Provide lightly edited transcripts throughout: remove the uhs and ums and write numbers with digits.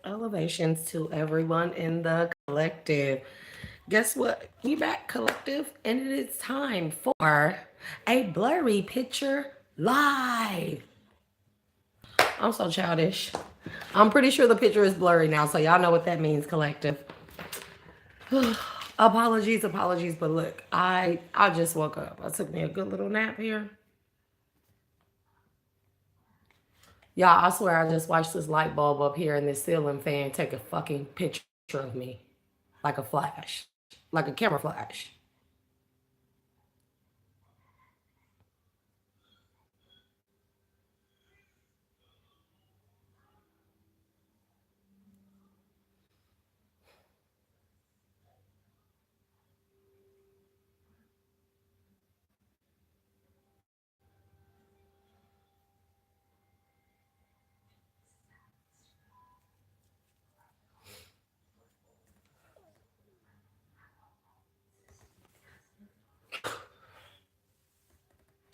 Elevations to everyone in the collective. Guess what? We back, collective, and it is time for a blurry picture live. I'm so childish. I'm pretty sure the picture is blurry now, so y'all know what that means, collective. Apologies, but look, I just woke up. I took me a good little nap here. Y'all, I swear I just watched this light bulb up here and this ceiling fan take a fucking picture of me. Like a flash. Like a camera flash.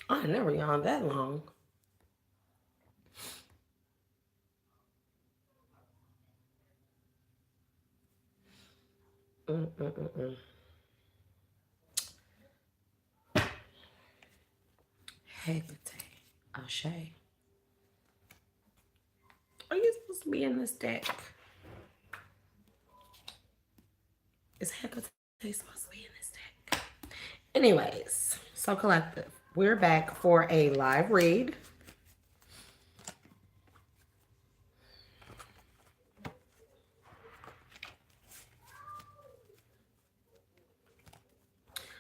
I never yawned that long. Mm-mm-mm-mm. Hecate. Ashe. Are you supposed to be in this deck? Is Hecate supposed to be in this deck? Anyways, so collective. We're back for a live read.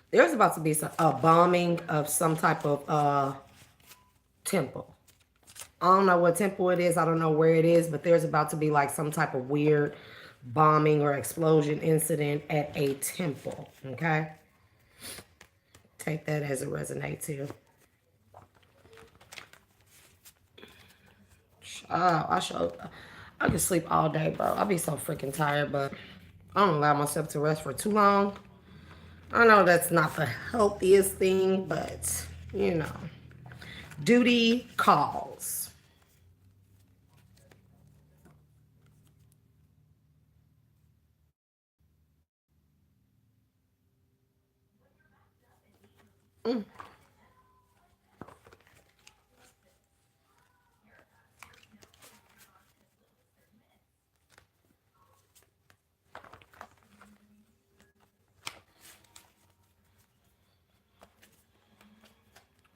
There's about to be a bombing of some type of temple. I don't know what temple it is. I don't know where it is, but there's about to be like some type of weird bombing or explosion incident at a temple. Okay? Take that as it resonates here. Oh, I can sleep all day, bro. I'll be so freaking tired, but I don't allow myself to rest for too long. I know that's not the healthiest thing, but you know, duty calls. Mm.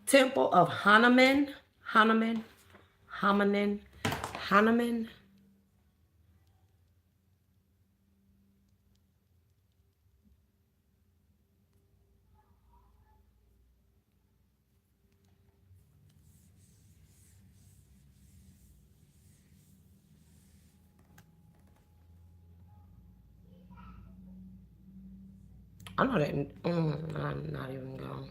Temple of Hanuman, Hanuman, Hanuman, Hanuman. I know that. I'm not even going.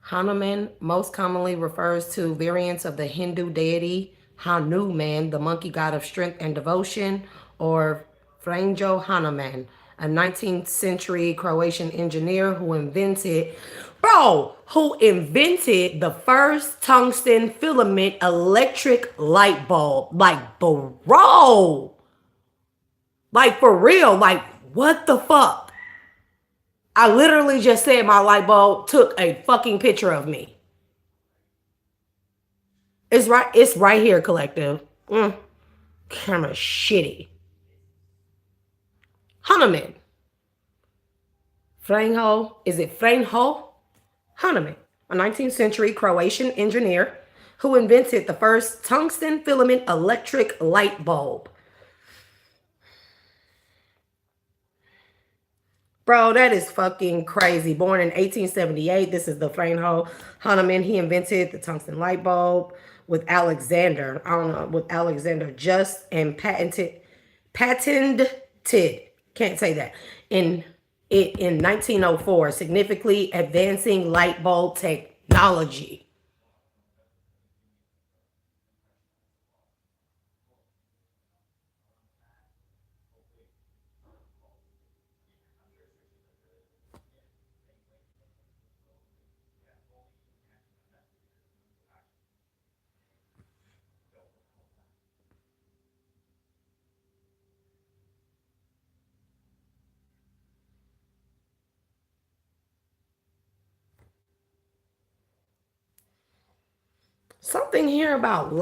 Hanuman most commonly refers to variants of the Hindu deity Hanuman, the monkey god of strength and devotion, or Franjo Hanuman, a 19th century Croatian engineer who invented the first tungsten filament electric light bulb. Like for real, like what the fuck? I literally just said my light bulb took a fucking picture of me. It's right here, collective. Camera shitty. Hanuman. Franjo, is it Franjo? Hanuman, a 19th century Croatian engineer who invented the first tungsten filament electric light bulb. Bro, that is fucking crazy. Born in 1878, this is the Franjo Hanuman. He invented the tungsten light bulb with Alexander. I don't know, with Alexander Just and patented, can't say that, in 1904, significantly advancing light bulb technology. Something here about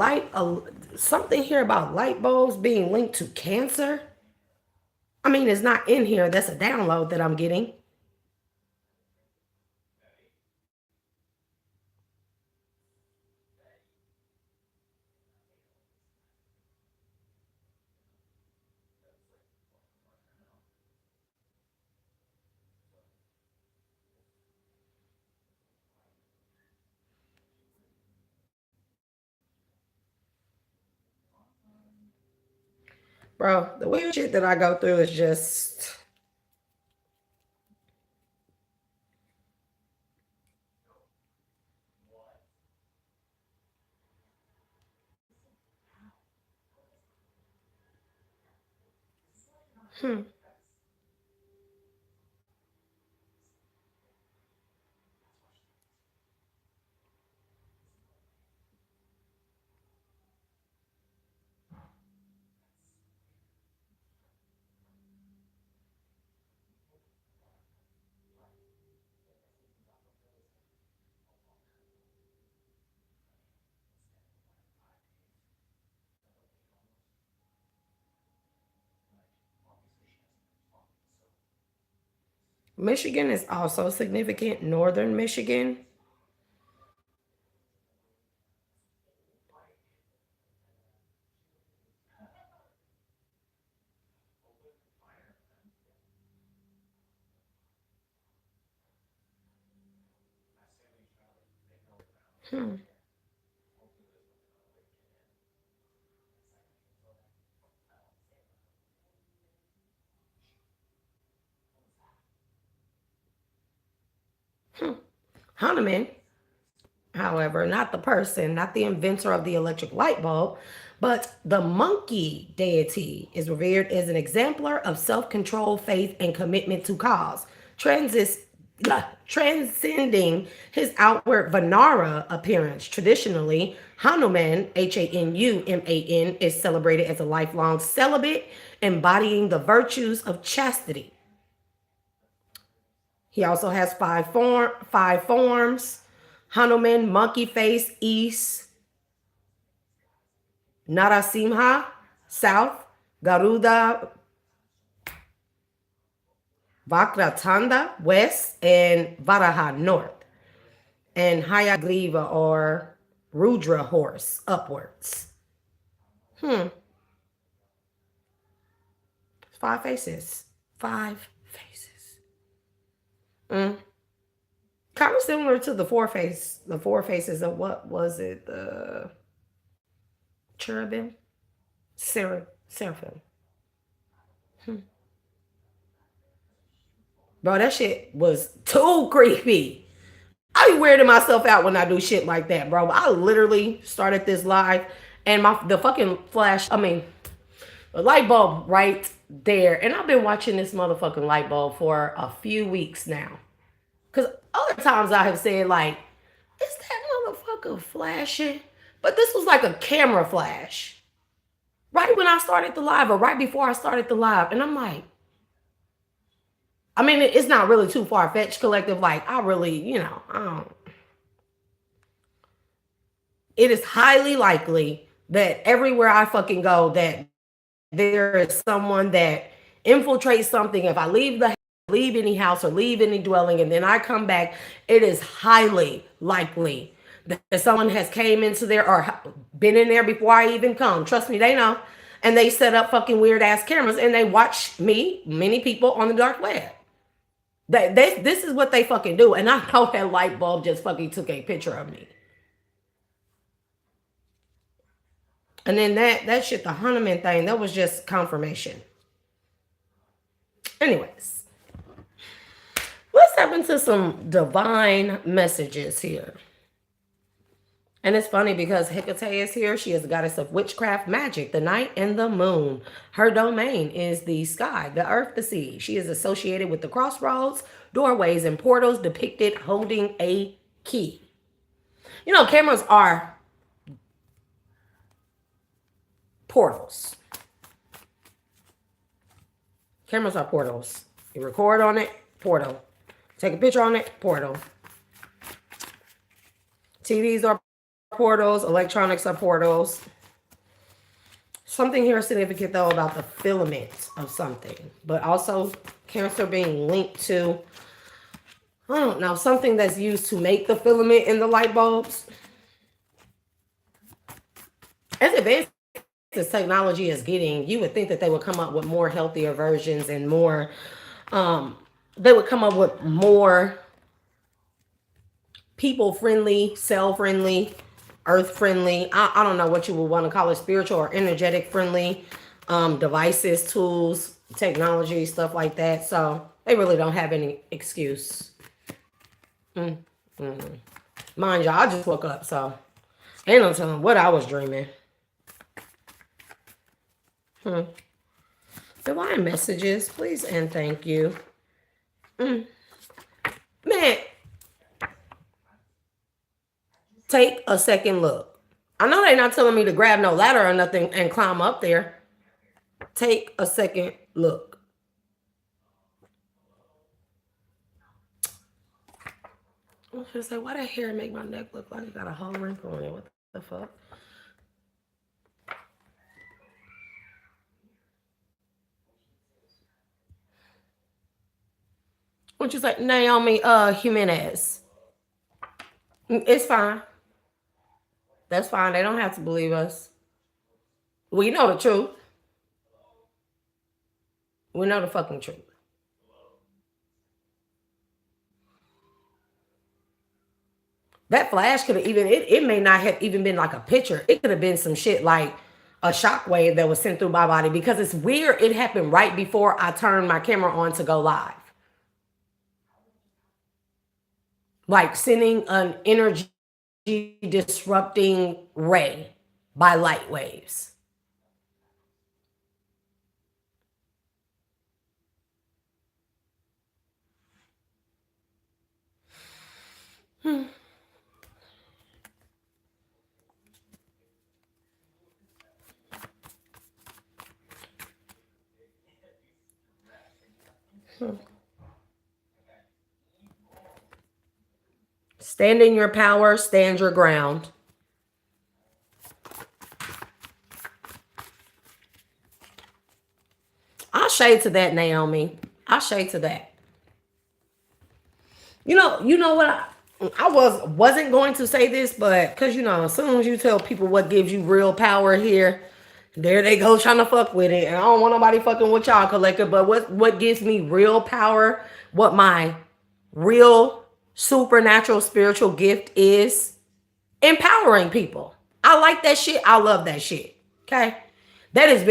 something here about light bulbs being linked to cancer. I mean, it's not in here. That's a download that I'm getting. Bro, the weird shit that I go through is just... Michigan is also significant. Northern Michigan. Hahnemann, however, not the person, not the inventor of the electric light bulb, but the monkey deity is revered as an exemplar of self-control, faith, and commitment to cause, transcending his outward Vanara appearance. Traditionally, Hanuman, Hanuman, is celebrated as a lifelong celibate, embodying the virtues of chastity. He also has five forms: Hanuman, monkey face, east; Narasimha, south; Garuda, Vakratanda, west; and Varaha, north; and Hayagriva, or Rudra horse, upwards. 5 faces. 5 faces. Kind of similar to the four faces of, what was it? The cherubim? Seraphim. Bro, that shit was too creepy. I be weirding myself out when I do shit like that, bro. I literally started this live and the fucking the light bulb right there. And I've been watching this motherfucking light bulb for a few weeks now. Because other times I have said, like, is that motherfucker flashing? But this was like a camera flash. Right when I started the live, or right before I started the live. And I'm like, I mean, it's not really too far-fetched, collective. Like, I really, I don't. It is highly likely that everywhere I fucking go, that there is someone that infiltrates something. If I leave any house or leave any dwelling, and then I come back, it is highly likely that someone has came into there or been in there before I even come. Trust me, they know. And they set up fucking weird ass cameras and they watch me, many people, on the dark web. This is what they fucking do. And I know that light bulb just fucking took a picture of me. And then that shit, the Hanuman thing, that was just confirmation. Anyways, let's step into some divine messages here. And it's funny because Hecate is here. She is the goddess of witchcraft, magic, the night, and the moon. Her domain is the sky, the earth, the sea. She is associated with the crossroads, doorways, and portals, depicted holding a key. You know, cameras are portals. Cameras are portals. You record on it, portal. Take a picture on it, portal. TVs are portals, electronics are portals. Something here significant though about the filament of something, but also Cancer being linked to, I don't know, something that's used to make the filament in the light bulbs. As advanced as technology is getting, you would think that they would come up with more healthier versions and more, they would come up with more people friendly, cell friendly, earth friendly. I don't know what you would want to call it, spiritual or energetic friendly devices, tools, technology, stuff like that. So they really don't have any excuse. Mind you, I just woke up, so ain't no telling what I was dreaming. Divine messages, please and thank you. Man, take a second look. I know they're not telling me to grab no ladder or nothing and climb up there. Take a second look. I was gonna say, why that hair make my neck look like it got a whole wrinkle in it? What the fuck? What you say, Naomi Jimenez? It's fine. That's fine. They don't have to believe us. We know the truth. We know the fucking truth. That flash could have even, it may not have even been like a picture. It could have been some shit like a shockwave that was sent through my body, because it's weird. It happened right before I turned my camera on to go live. Like sending an energy disrupting ray by light waves. Stand in your power, stand your ground. I'll shade to that, Naomi. I'll shade to that. You know what? I wasn't going to say this, but because as soon as you tell people what gives you real power here, there they go trying to fuck with it. And I don't want nobody fucking with y'all, collective. But what gives me real power, what my real supernatural spiritual gift is, empowering people. I like that shit. I love that shit. Okay. That is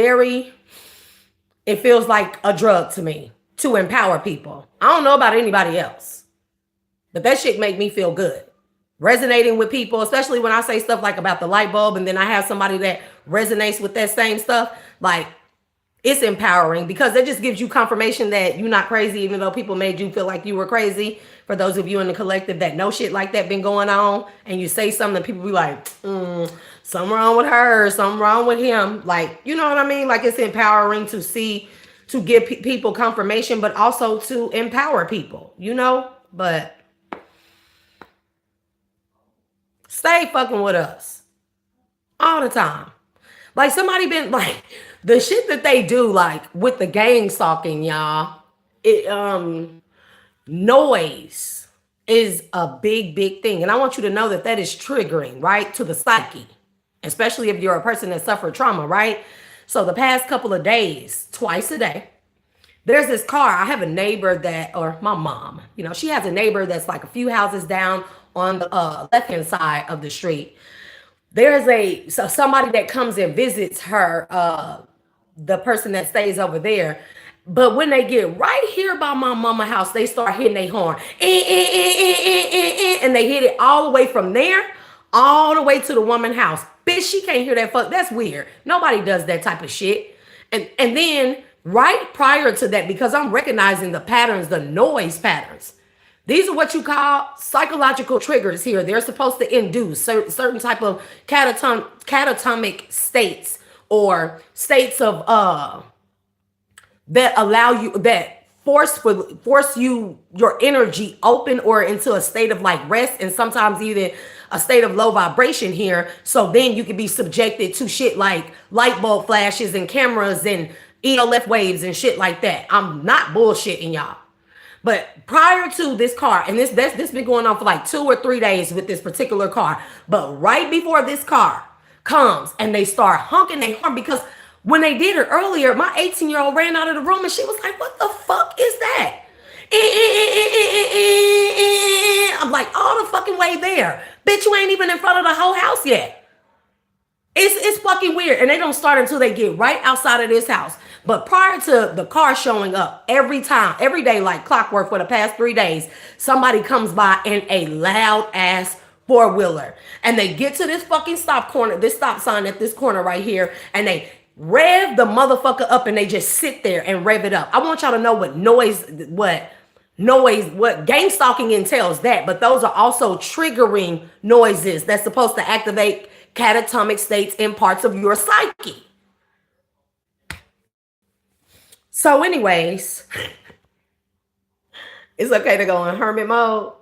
it feels like a drug to me to empower people. I don't know about anybody else, but that shit make me feel good. Resonating with people, especially when I say stuff like about the light bulb, and then I have somebody that resonates with that same stuff, like, it's empowering because it just gives you confirmation that you're not crazy, even though people made you feel like you were crazy. For those of you in the collective that know shit like that been going on, and you say something, people be like, something wrong with her, something wrong with him. Like, you know what I mean? Like, it's empowering to give people confirmation, but also to empower people, but stay fucking with us all the time. Like, somebody been like, the shit that they do, like with the gang stalking, y'all, noise is a big thing. And I want you to know that is triggering, right, to the psyche, especially if you're a person that suffered trauma, right? So the past couple of days, twice a day, there's this car. I have a neighbor or my mom, she has a neighbor that's like a few houses down on the left-hand side of the street. There's somebody that comes and visits her, the person that stays over there. But when they get right here by my mama house, they start hitting their horn. And they hit it all the way from there, all the way to the woman's house. Bitch, she can't hear that fuck. That's weird. Nobody does that type of shit. And then right prior to that, because I'm recognizing the patterns, the noise patterns. These are what you call psychological triggers here. They're supposed to induce certain type of catatonic states, or states of that allow you, that force your energy open or into a state of like rest, and sometimes even a state of low vibration here. So then you can be subjected to shit like light bulb flashes and cameras and ELF waves and shit like that. I'm not bullshitting y'all. But prior to this car, and this been going on for like 2 or 3 days with this particular car. But right before this car comes and they start honking their horn, because when they did it earlier, my 18-year-old ran out of the room and she was like, "What the fuck is that?" I'm like, all the fucking way there. Bitch, you ain't even in front of the whole house yet. It's fucking weird. And they don't start until they get right outside of this house. But prior to the car showing up, every time, every day, like clockwork for the past 3 days, somebody comes by in a loud ass four-wheeler. And they get to this fucking stop sign at this corner right here, and they rev the motherfucker up, and they just sit there and rev it up. I want y'all to know what gang stalking entails that, but those are also triggering noises that's supposed to activate catatonic states in parts of your psyche. So anyways, it's okay to go in hermit mode.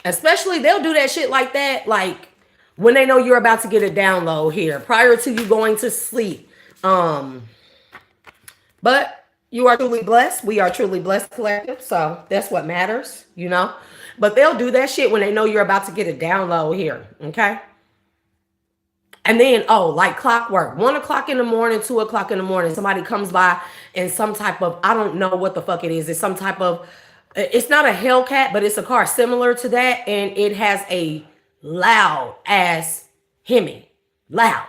Especially they'll do that shit like that, like when they know you're about to get a download here prior to you going to sleep. But you are truly blessed. We are truly blessed collective. So that's what matters, you know. But they'll do that shit when they know you're about to get a download here. Okay. And then, like clockwork, 1 o'clock in the morning, 2 o'clock in the morning, somebody comes by in some type of, I don't know what the fuck it is. It's some type of, it's not a Hellcat, but it's a car similar to that. And it has a loud ass Hemi. Loud.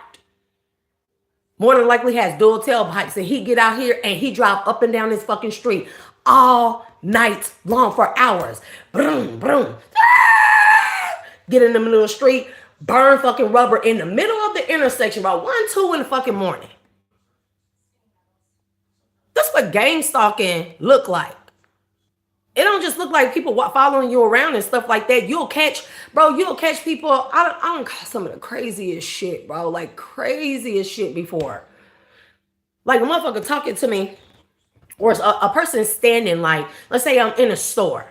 More than likely has dual tailpipes. And he get out here and he drive up and down this fucking street all night long for hours. Boom, boom. Get in the middle of the street, burn fucking rubber in the middle of the intersection about 1, 2 in the fucking morning. That's what gang stalking look like. It don't just look like people following you around and stuff like that. You'll catch people. I don't call some of the craziest shit, bro. Like craziest shit before. Like a motherfucker talking to me, or a person standing, like, let's say I'm in a store.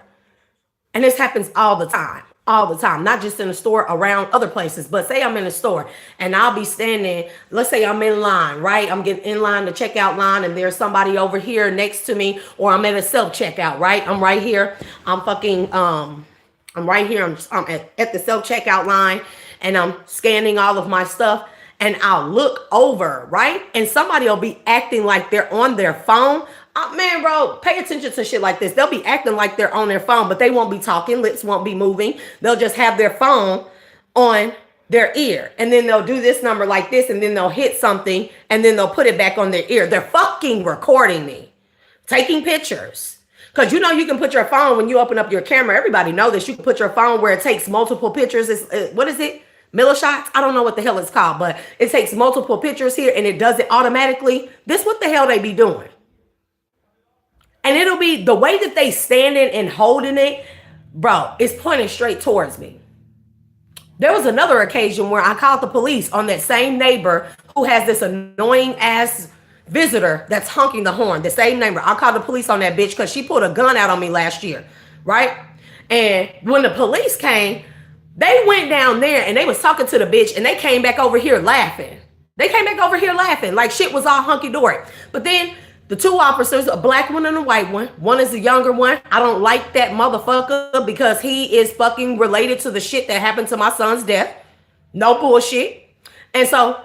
And this happens all the time, not just in the store, around other places. But say I'm in a store and I'll be standing, let's say I'm in line, right? I'm getting in line, the checkout line, and there's somebody over here next to me, or I'm at a self-checkout, right? I'm right here. I'm right here. I'm at the self-checkout line, and I'm scanning all of my stuff, and I'll look over, right? And somebody will be acting like they're on their phone. Man, bro, pay attention to shit like this. They'll be acting like they're on their phone, but they won't be talking. Lips won't be moving. They'll just have their phone on their ear. And then they'll do this number like this, and then they'll hit something, and then they'll put it back on their ear. They're fucking recording me, taking pictures. Because you know you can put your phone, when you open up your camera, everybody know this, you can put your phone where it takes multiple pictures. What is it? Millishots? I don't know what the hell it's called, but it takes multiple pictures here, and it does it automatically. This what the hell they be doing. And it'll be the way that they standing and holding it, bro, it's pointing straight towards me. There was another occasion where I called the police on that same neighbor who has this annoying ass visitor that's honking the horn. The same neighbor. I called the police on that bitch because she pulled a gun out on me last year, right? And when the police came, they went down there and they was talking to the bitch, and they came back over here laughing. Like shit was all hunky-dory. But then the two officers, a black one and a white one. One is the younger one. I don't like that motherfucker because he is fucking related to the shit that happened to my son's death. No bullshit. And so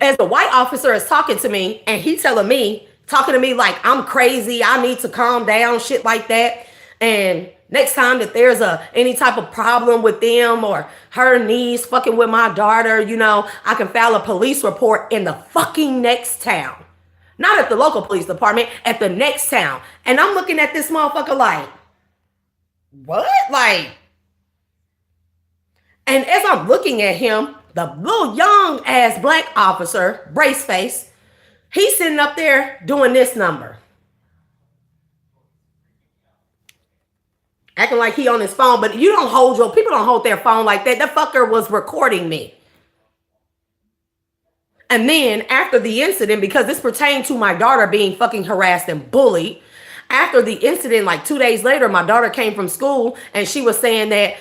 as the white officer is talking to me, and he talking to me like I'm crazy, I need to calm down, shit like that. And next time that there's any type of problem with them or her niece fucking with my daughter, you know, I can file a police report in the fucking next town. Not at the local police department, at the next town. And I'm looking at this motherfucker like, what? Like, and as I'm looking at him, the little young ass black officer, brace face, he's sitting up there doing this number. Acting like he on his phone, but people don't hold their phone like that. That fucker was recording me. And then after the incident, because this pertained to my daughter being fucking harassed and bullied, after the incident, like 2 days later, my daughter came from school and she was saying that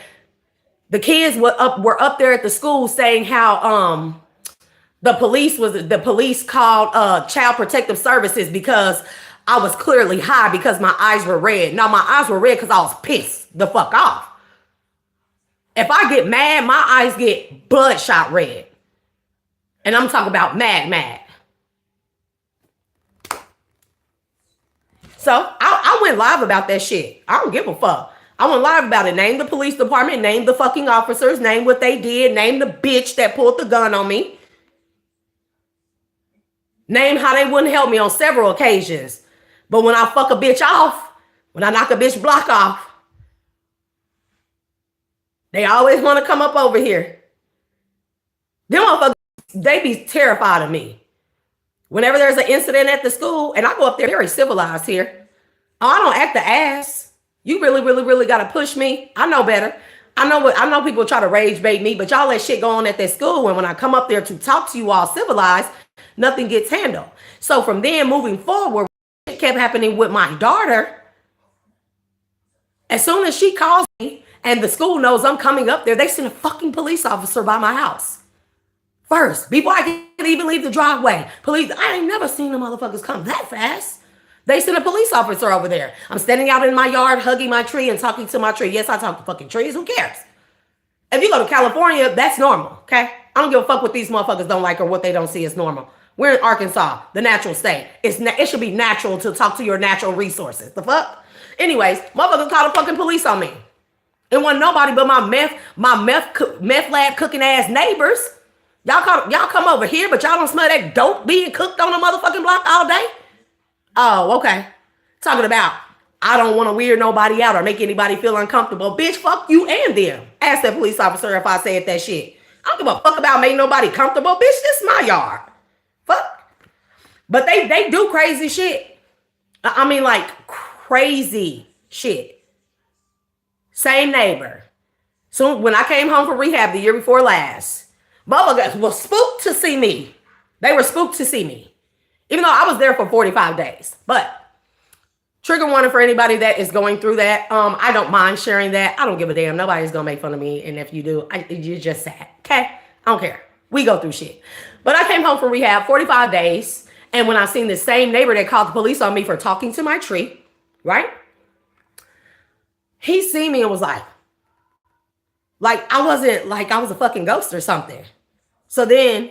the kids were up there at the school saying how the police called Child Protective Services because I was clearly high because my eyes were red. Now my eyes were red because I was pissed the fuck off. If I get mad, my eyes get bloodshot red. And I'm talking about mad. So I went live about that shit. I don't give a fuck. I went live about it. Name the police department, name the fucking officers, name what they did, name the bitch that pulled the gun on me. Name how they wouldn't help me on several occasions. But when I fuck a bitch off, when I knock a bitch block off, they always want to come up over here. Them motherfuckers, they be terrified of me. Whenever there's an incident at the school, and I go up there very civilized here. Oh, I don't act the ass. You really got to push me. I know better. I know people try to rage bait me, but y'all let shit go on at that school. And when I come up there to talk to you all civilized, nothing gets handled. So from then moving forward, it kept happening with my daughter. As soon as she calls me and the school knows I'm coming up there, they send a fucking police officer by my house. First, before I can even leave the driveway. Police, I ain't never seen the motherfuckers come that fast. They sent a police officer over there. I'm standing out in my yard, hugging my tree and talking to my tree. Yes, I talk to fucking trees. Who cares? If you go to California, that's normal, okay? I don't give a fuck what these motherfuckers don't like or what they don't see as normal. We're in Arkansas, the natural state. It should be natural to talk to your natural resources. The fuck? Anyways, motherfuckers called the fucking police on me. It wasn't nobody but my meth lab cooking ass neighbors. Y'all come over here, but y'all don't smell that dope being cooked on the motherfucking block all day? Oh, okay. Talking about, I don't want to weird nobody out or make anybody feel uncomfortable. Bitch, fuck you and them. Ask that police officer if I said that shit. I don't give a fuck about making nobody comfortable. Bitch, this is my yard. Fuck. But they do crazy shit. I mean, like, crazy shit. Same neighbor. So when I came home from rehab the year before last, motherfuckers were spooked to see me. They were spooked to see me. Even though I was there for 45 days. But trigger warning for anybody that is going through that. I don't mind sharing that. I don't give a damn. Nobody's going to make fun of me. And if you do, you're just sad. Okay? I don't care. We go through shit. But I came home from rehab 45 days. And when I seen the same neighbor that called the police on me for talking to my tree, right? He seen me and was like I wasn't like I was a fucking ghost or something. So then,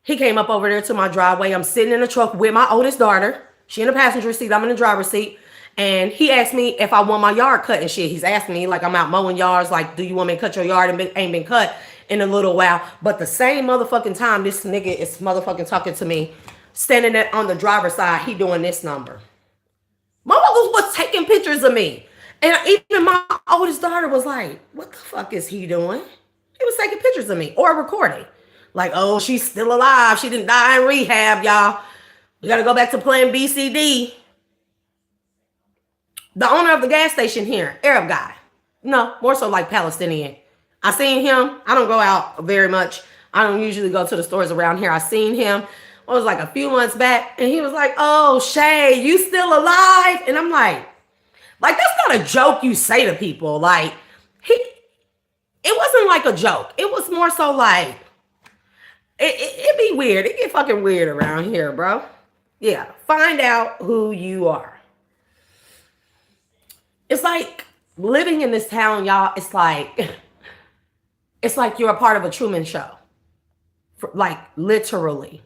he came up over there to my driveway. I'm sitting in the truck with my oldest daughter. She in the passenger seat. I'm in the driver's seat. And he asked me if I want my yard cut and shit. He's asking me, like, I'm out mowing yards. Like, do you want me to cut your yard? And ain't been cut in a little while. But the same motherfucking time this nigga is motherfucking talking to me, standing there on the driver's side, he doing this number. Motherfuckers was taking pictures of me. And even my oldest daughter was like, what the fuck is he doing? He was taking pictures of me or recording. Like, oh, she's still alive. She didn't die in rehab, y'all. We got to go back to playing BCD. The owner of the gas station here, Arab guy. No, more so like Palestinian. I seen him. I don't go out very much. I don't usually go to the stores around here. I seen him. It was like a few months back. And he was like, oh, Shay, you still alive? And I'm like, that's not a joke you say to people. Like, it wasn't like a joke. It was more so like, it be weird. It get fucking weird around here, bro. Yeah, find out who you are. It's like living in this town, y'all. It's like you're a part of a Truman Show. Like, literally.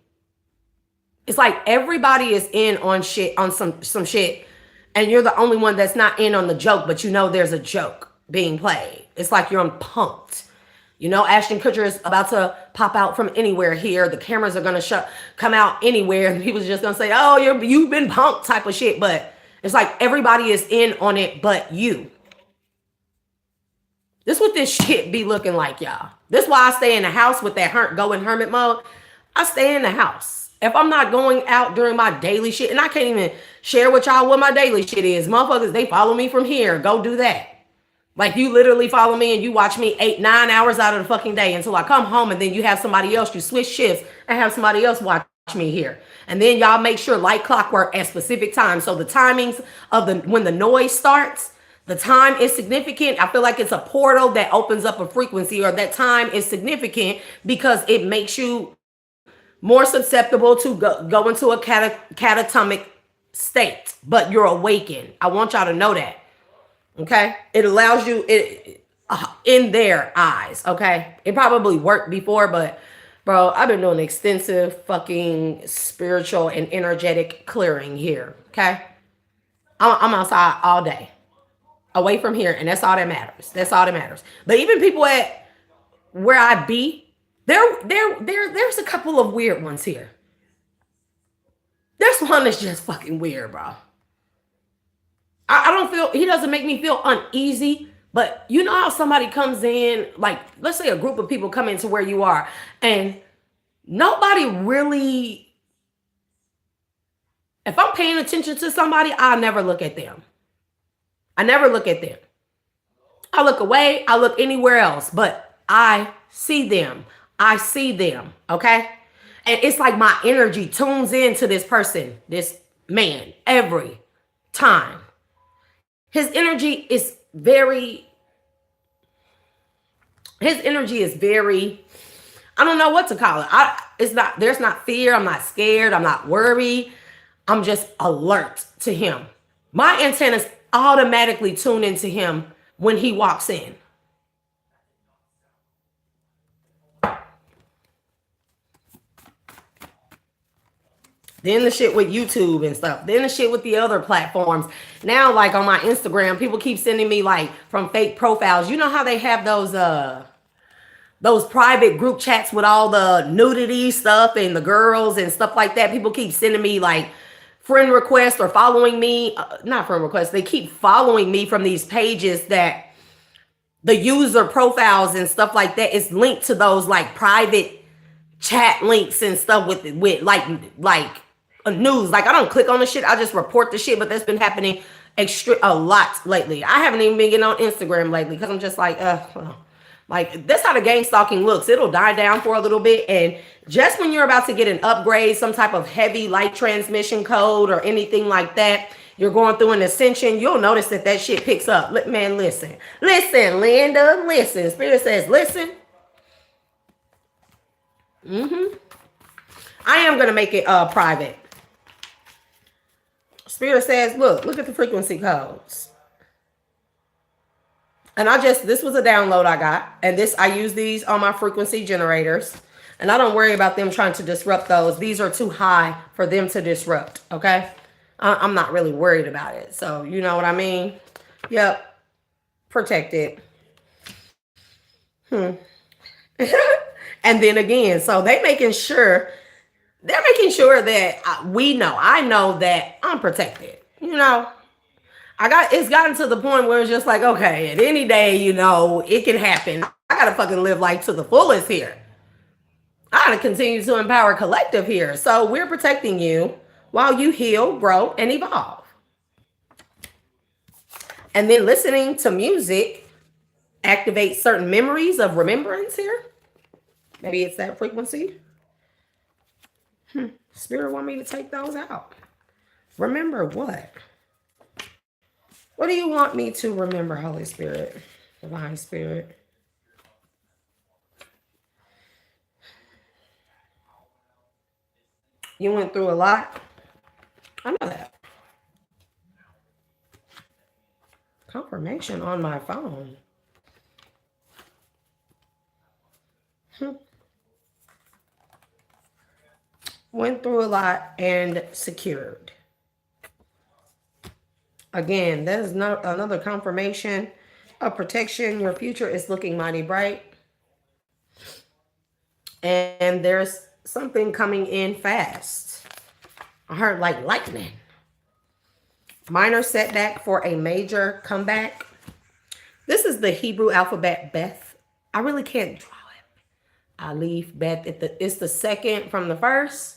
It's like everybody is in on shit, on some shit, and you're the only one that's not in on the joke, but there's a joke being played. It's like you're punked. Ashton Kutcher is about to pop out from anywhere here. The cameras are going to come out anywhere. And people's just going to say, oh, you've been punked type of shit. But it's like everybody is in on it but you. This is what this shit be looking like, y'all. This is why I stay in the house with that go in hermit mode. I stay in the house. If I'm not going out during my daily shit, and I can't even share with y'all what my daily shit is. Motherfuckers, they follow me from here. Go do that. Like you literally follow me and you watch me 8, 9 hours out of the fucking day until I come home, and then you have somebody else, you switch shifts and have somebody else watch me here. And then y'all make sure like clockwork at specific times. So the timings of the when the noise starts, the time is significant. I feel like it's a portal that opens up a frequency, or that time is significant because it makes you more susceptible to go into a catatonic state, but you're awakened. I want y'all to know that. Okay, it allows you in their eyes. Okay, it probably worked before, but bro, I've been doing extensive fucking spiritual and energetic clearing here. Okay, I'm outside all day, away from here, and that's all that matters. That's all that matters. But even people at where I be, there's a couple of weird ones here. There's one that's just fucking weird, bro. I don't feel, he doesn't make me feel uneasy, but you know how somebody comes in, like, let's say a group of people come into where you are, and nobody really, if I'm paying attention to somebody, I never look at them. I never look at them. I look away, I look anywhere else, but I see them. I see them, okay? And it's like my energy tunes into this person, this man, every time. His energy is very, I don't know what to call it. There's not fear. I'm not scared. I'm not worried. I'm just alert to him. My antennas automatically tune into him when he walks in. Then the shit with YouTube and stuff. Then the shit with the other platforms. Now, like on my Instagram, people keep sending me like from fake profiles. You know how they have those private group chats with all the nudity stuff and the girls and stuff like that. People keep sending me like friend requests or following me. Not friend requests. They keep following me from these pages that the user profiles and stuff like that is linked to those like private chat links and stuff with like news. Like I don't click on the shit. I just report the shit. But that's been happening a lot lately. I haven't even been getting on Instagram lately because I'm just like, like that's how the gang stalking looks. It'll die down for a little bit, and just when you're about to get an upgrade, some type of heavy light transmission code or anything like that, you're going through an ascension, you'll notice that shit picks up. Man, listen, Linda, listen. Spirit says, listen. I am gonna make it private. Spirit says, look at the frequency codes. And this was a download I got. And I use these on my frequency generators. And I don't worry about them trying to disrupt those. These are too high for them to disrupt, okay? I'm not really worried about it. So, you know what I mean? Yep. Protected. And then again, so they're making sure that I know that I'm protected. You know, it's gotten to the point where it's just like, okay, at any day, you know, it can happen. I gotta fucking live life to the fullest here. I gotta continue to empower collective here. So we're protecting you while you heal, grow, and evolve. And then listening to music activates certain memories of remembrance here. Maybe it's that frequency. Spirit want me to take those out. Remember what? What do you want me to remember, Holy Spirit, Divine Spirit? You went through a lot. I know that. Confirmation on my phone. Went through a lot and secured. Again, that is not another confirmation of protection. Your future is looking mighty bright. And there's something coming in fast. I heard like lightning. Minor setback for a major comeback. This is the Hebrew alphabet Beth. I really can't draw it. Alif, Beth. It's the second from the first.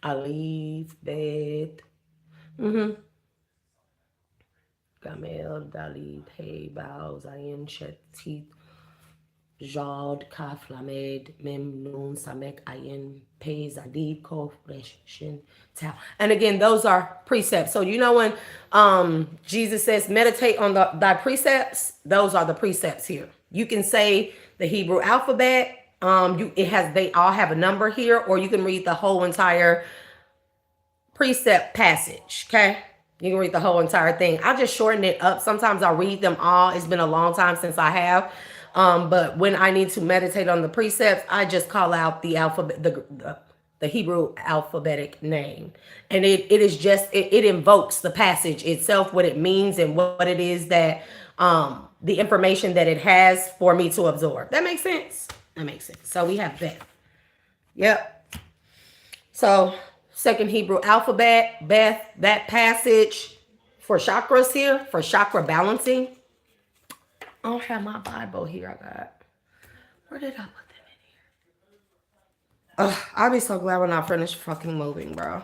Alif, Beth. Mm-hmm. Gamel, Dalit, Hey, Bao, Zayin, Shetit, Jod, Kaf, Lamed, Mem, Nun, Samek, Ayin, Pei, Zadid, Kof, Resh, Shin, Tau. And again, those are precepts. So you know when Jesus says, meditate on thy precepts, those are the precepts here. You can say the Hebrew alphabet. They all have a number here, or you can read the whole entire precept passage. Okay, you can read the whole entire thing. I just shorten it up. Sometimes I'll read them all. It's been a long time since I have. But when I need to meditate on the precepts, I just call out the alphabet, the Hebrew alphabetic name. And it invokes the passage itself, what it means and what it is that the information that it has for me to absorb. That makes sense? That makes sense. So we have that. Yep. So second Hebrew alphabet, Beth, that passage for chakras here, for chakra balancing. I don't have my Bible here. Where did I put them in here? I'll be so glad when I finish fucking moving, bro.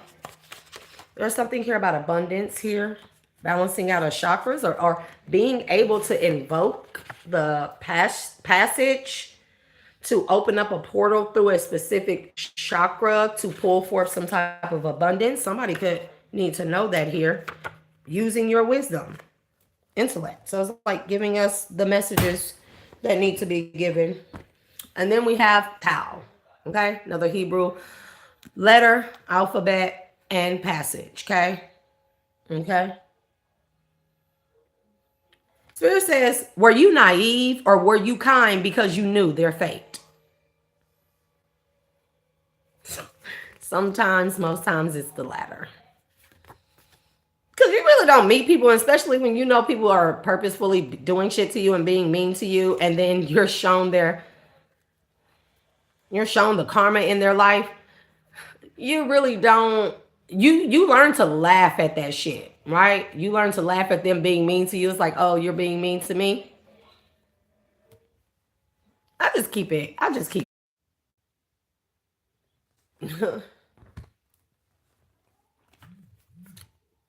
There's something here about abundance here, balancing out of chakras, or being able to invoke the passage to open up a portal through a specific chakra to pull forth some type of abundance. Somebody could need to know that here, using your wisdom, intellect. So it's like giving us the messages that need to be given. And then we have Tau, okay? Another Hebrew letter, alphabet, and passage, okay? Okay? Spirit says, were you naive or were you kind because you knew their fate? Sometimes, most times it's the latter. Because you really don't meet people, especially when you know people are purposefully doing shit to you and being mean to you, and then you're shown the karma in their life. You really don't, you learn to laugh at that shit, right? You learn to laugh at them being mean to you. It's like, oh, you're being mean to me. I just keep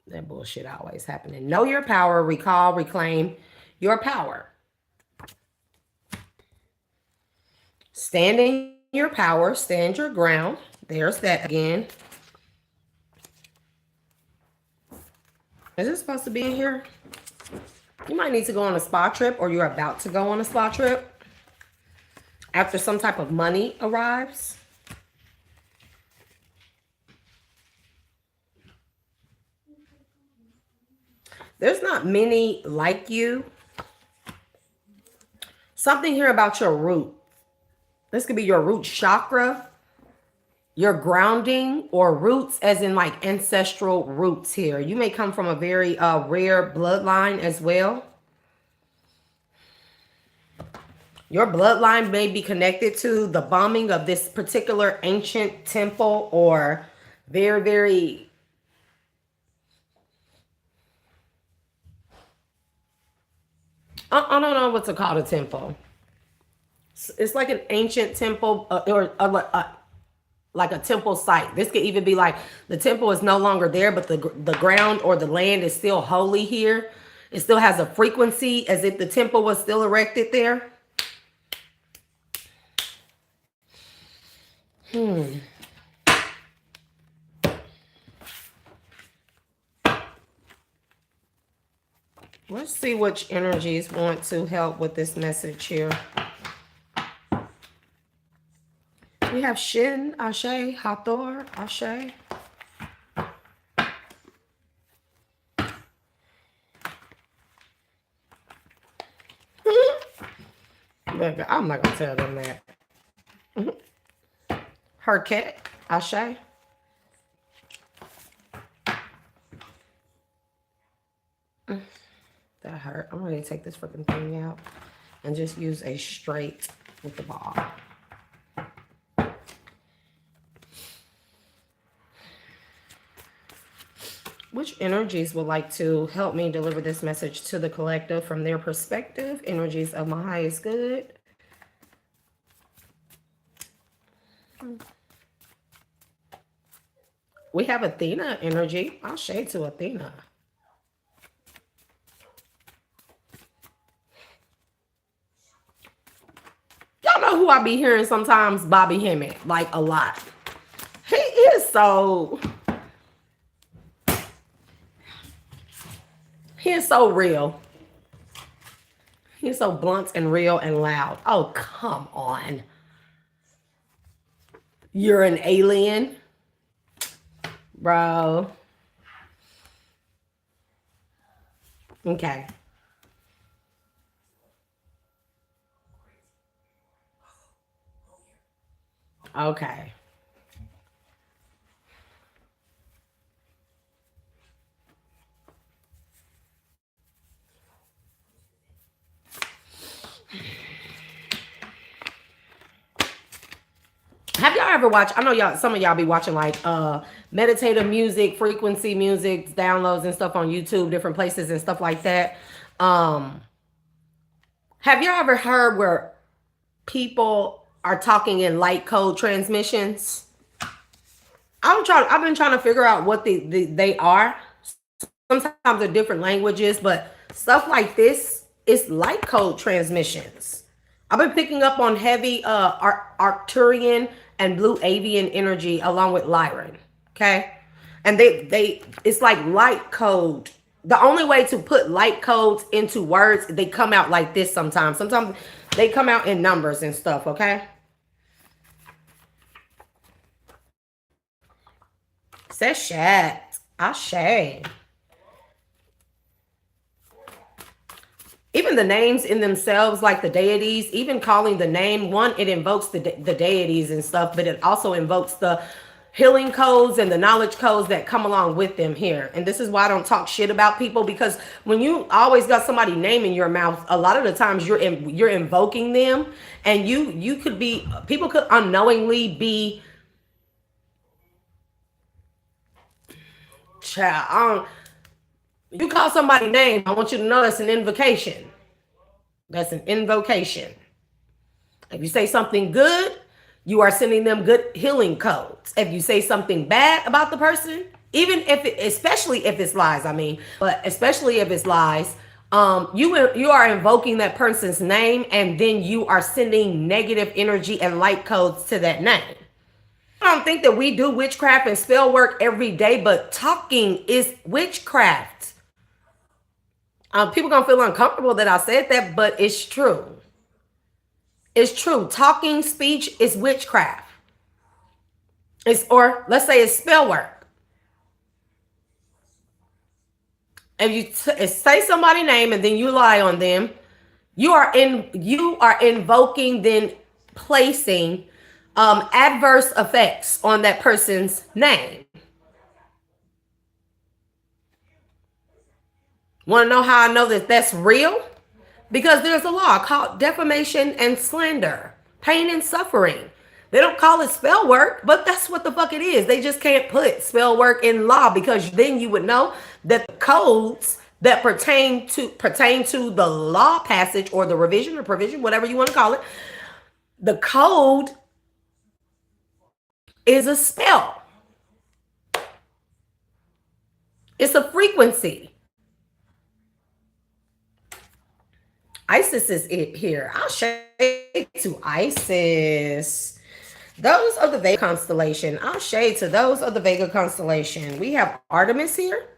that bullshit always happening. Know your power, recall, reclaim your power. Stand in your power, stand your ground. There's that again. Is it supposed to be in here? You might need to go on a spa trip, or you're about to go on a spa trip after some type of money arrives. There's not many like you. Something here about your root. This could be your root chakra, your grounding, or roots as in like ancestral roots here. You may come from a very rare bloodline as well. Your bloodline may be connected to the bombing of this particular ancient temple, or very, very... I don't know what to call the temple. It's like an ancient temple, like a temple site. This could even be like the temple is no longer there, but the ground or the land is still holy here. It still has a frequency as if the temple was still erected there. Let's see which energies want to help with this message here. We have Shin, Ashe, Hathor, Ashe. I'm not going to tell them that. Herket, Ashe. That hurt. I'm ready to take this freaking thing out and just use a straight with the ball. Which energies would like to help me deliver this message to the collective from their perspective? Energies of my highest good. We have Athena energy. I'll shade to Athena. Y'all know who I be hearing sometimes? Bobby Hemmett. Like a lot. He is so... He is so real. He's so blunt and real and loud. Oh, come on. You're an alien? Bro. Okay. Okay. Have y'all ever watched, I know y'all, some of y'all be watching like meditative music, frequency music, downloads and stuff on YouTube, different places and stuff like that. Have y'all ever heard where people are talking in light code transmissions? I've been trying to figure out what they are. Sometimes they're different languages, but stuff like this is light code transmissions. I've been picking up on heavy Arcturian and blue avian energy along with Lyran. Okay. And they it's like light code. The only way to put light codes into words, they come out like this sometimes. Sometimes they come out in numbers and stuff, okay? Says chat. Ashe. Even the names in themselves, like the deities, even calling the name, one, it invokes the deities and stuff, but it also invokes the healing codes and the knowledge codes that come along with them here. And this is why I don't talk shit about people, because when you always got somebody name in your mouth, a lot of the times you're invoking them, and you could be, people could unknowingly be, child, you call somebody name, I want you to know that's an invocation. That's an invocation. If you say something good, you are sending them good healing codes. If you say something bad about the person, even if it, especially if it's lies, I mean, but especially if it's lies, you are invoking that person's name, and then you are sending negative energy and light codes to that name. I don't think that we do witchcraft and spell work every day, but talking is witchcraft. People gonna feel uncomfortable that I said that, but it's true. It's true. Talking, speech is witchcraft. Or let's say it's spell work. If you say somebody's name and then you lie on them, you are invoking, then placing adverse effects on that person's name. Want to know how I know that that's real? Because there's a law called defamation and slander, pain and suffering. They don't call it spell work, but that's what the fuck it is. They just can't put spell work in law, because then you would know that the codes that pertain to the law passage or the revision or provision, whatever you want to call it, the code is a spell. It's a frequency. Isis is it here. I'll shade to Isis. Those of the Vega constellation. I'll shade to those of the Vega constellation. We have Artemis here.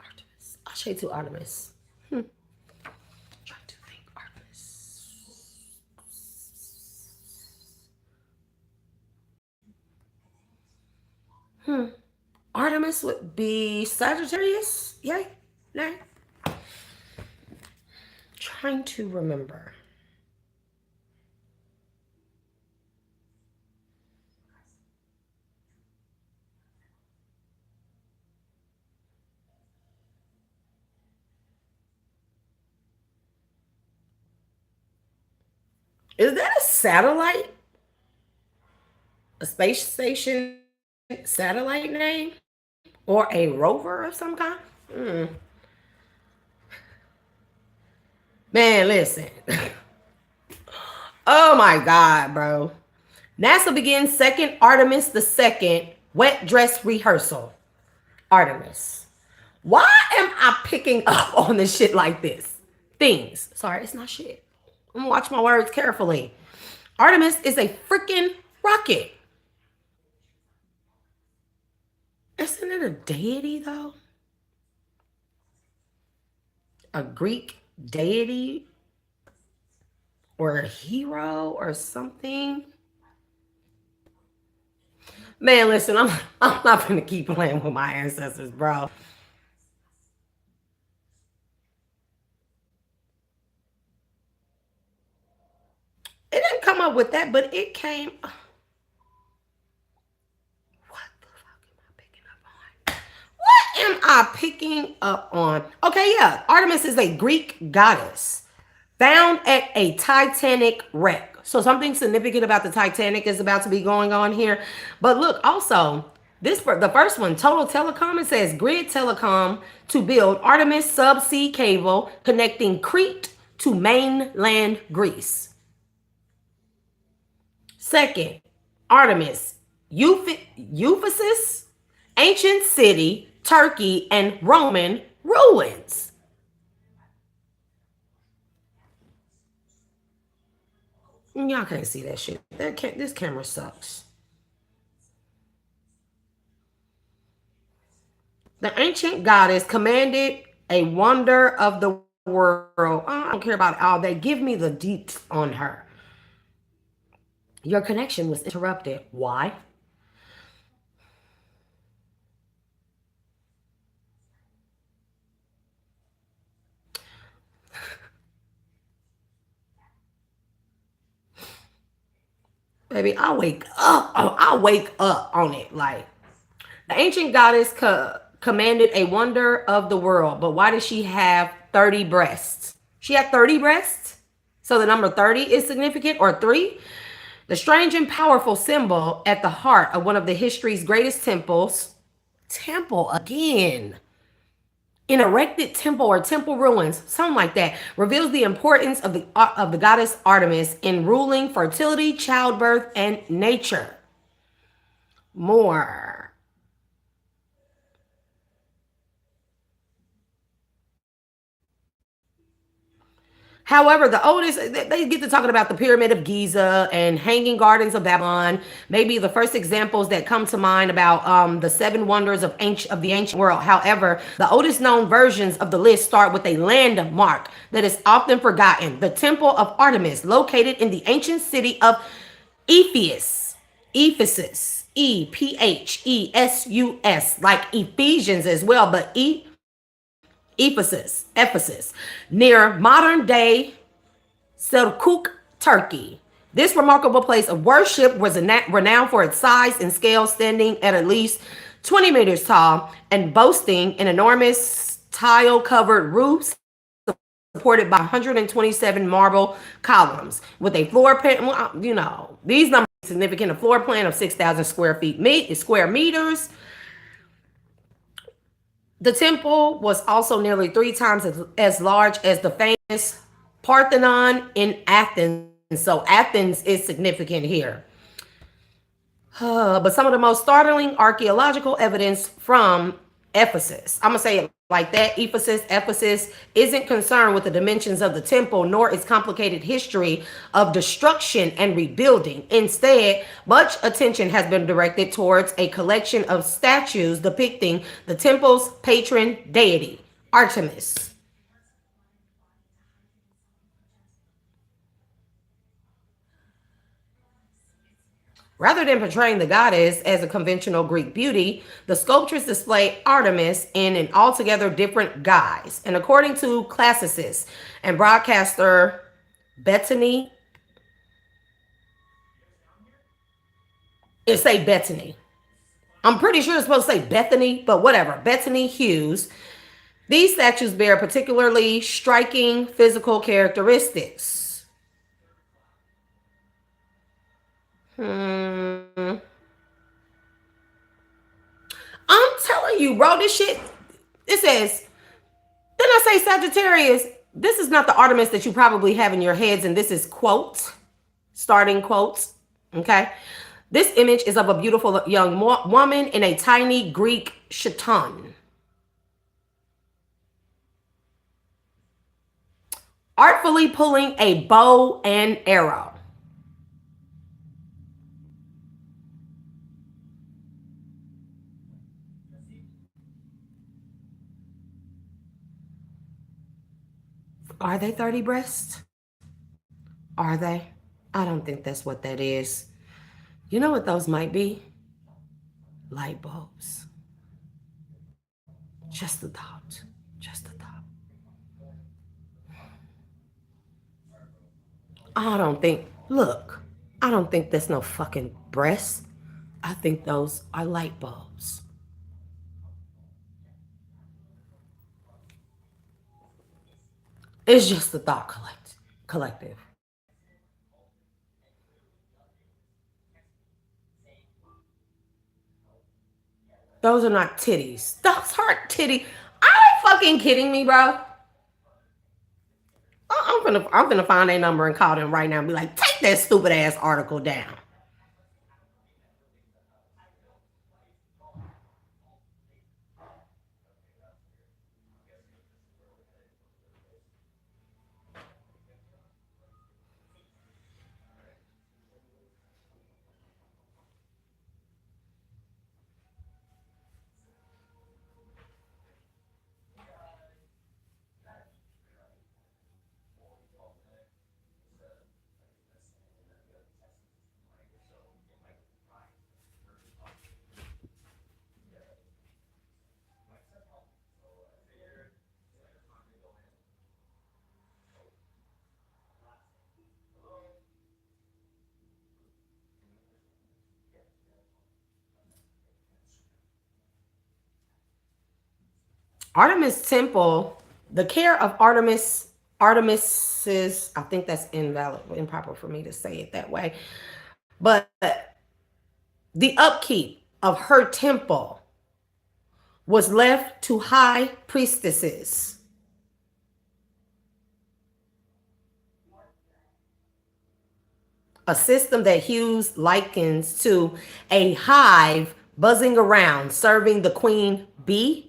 Artemis. I'll shade to Artemis. Trying to think Artemis. Artemis would be Sagittarius. Yay. Nay. Trying to remember. Is that a satellite? A space station satellite name? Or a rover of some kind? Man, listen. Oh my God, bro. NASA begins second Artemis II Wet dress rehearsal. Artemis. Why am I picking up on this shit like this? Things. Sorry, it's not shit. I'm gonna watch my words carefully. Artemis is a freaking rocket. Isn't it a deity though? A Greek deity or a hero or something? Man, listen, I'm not gonna keep playing with my ancestors, bro. It didn't come up with that, but it came. What the fuck am I picking up on? What am I picking up on? Okay, yeah. Artemis is a Greek goddess found at a Titanic wreck. So something significant about the Titanic is about to be going on here. But look, also, the first one, Total Telecom, it says Grid Telecom to build Artemis subsea cable connecting Crete to mainland Greece. Second, Artemis, Ephesus, ancient city, Turkey, and Roman ruins. Y'all can't see that shit. This camera sucks. The ancient goddess commanded a wonder of the world. I don't care about all that. Give me the deets on her. Your connection was interrupted. Why? Baby, I wake up. I wake up on it. Like, the ancient goddess commanded a wonder of the world. But why does she have 30 breasts? She had 30 breasts? So the number 30 is significant, or 3? The strange and powerful symbol at the heart of one of the history's greatest temples. Temple again. An erected temple or temple ruins, something like that, reveals the importance of the goddess Artemis in ruling fertility, childbirth, and nature. More. However, the oldest, they get to talking about the Pyramid of Giza and Hanging Gardens of Babylon. Maybe the first examples that come to mind about the seven wonders of the ancient world. However, the oldest known versions of the list start with a landmark that is often forgotten. The Temple of Artemis, located in the ancient city of Ephesus. Ephesus. Ephesus. Like Ephesians as well, but Ephesus, near modern-day Selçuk, Turkey. This remarkable place of worship was renowned for its size and scale, standing at least 20 meters tall and boasting an enormous tile-covered roof supported by 127 marble columns with a floor plan. You know, these numbers are significant. A floor plan of 6,000 square meters. The temple was also nearly 3 times as large as the famous Parthenon in Athens. So Athens is significant here. But some of the most startling archaeological evidence from Ephesus, I'm going to say it like that, Ephesus isn't concerned with the dimensions of the temple, nor its complicated history of destruction and rebuilding. Instead, much attention has been directed towards a collection of statues depicting the temple's patron deity, Artemis. Rather than portraying the goddess as a conventional Greek beauty, the sculptures display Artemis in an altogether different guise. And according to classicist and broadcaster Bethany, it say Bethany. I'm pretty sure it's supposed to say Bethany, but whatever. Bethany Hughes. These statues bear particularly striking physical characteristics. I'm telling you, bro, this shit, it says, then I say Sagittarius, this is not the Artemis that you probably have in your heads, and this is quotes, starting quotes, okay? This image is of a beautiful young woman in a tiny Greek chiton, artfully pulling a bow and arrow. Are they 30 breasts? Are they? I don't think that's what that is. You know what those might be? Light bulbs. Just a thought. Just a thought. I don't think, look, I don't think that's no fucking breasts. I think those are light bulbs. It's just a thought collective. Those are not titties. Those aren't titties. Are you fucking kidding me, bro? I'm gonna find a number and call them right now and be like, take that stupid ass article down. Artemis Temple, the care of Artemis's, I think that's invalid, improper for me to say it that way. But the upkeep of her temple was left to high priestesses. A system that Hughes likens to a hive buzzing around, serving the queen bee.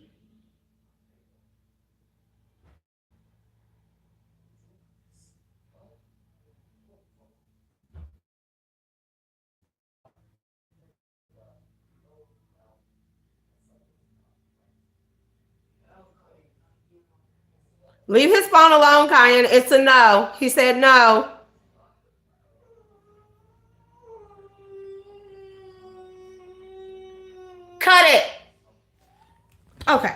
Leave his phone alone, Kyan. It's a no. He said no. Cut it. Okay.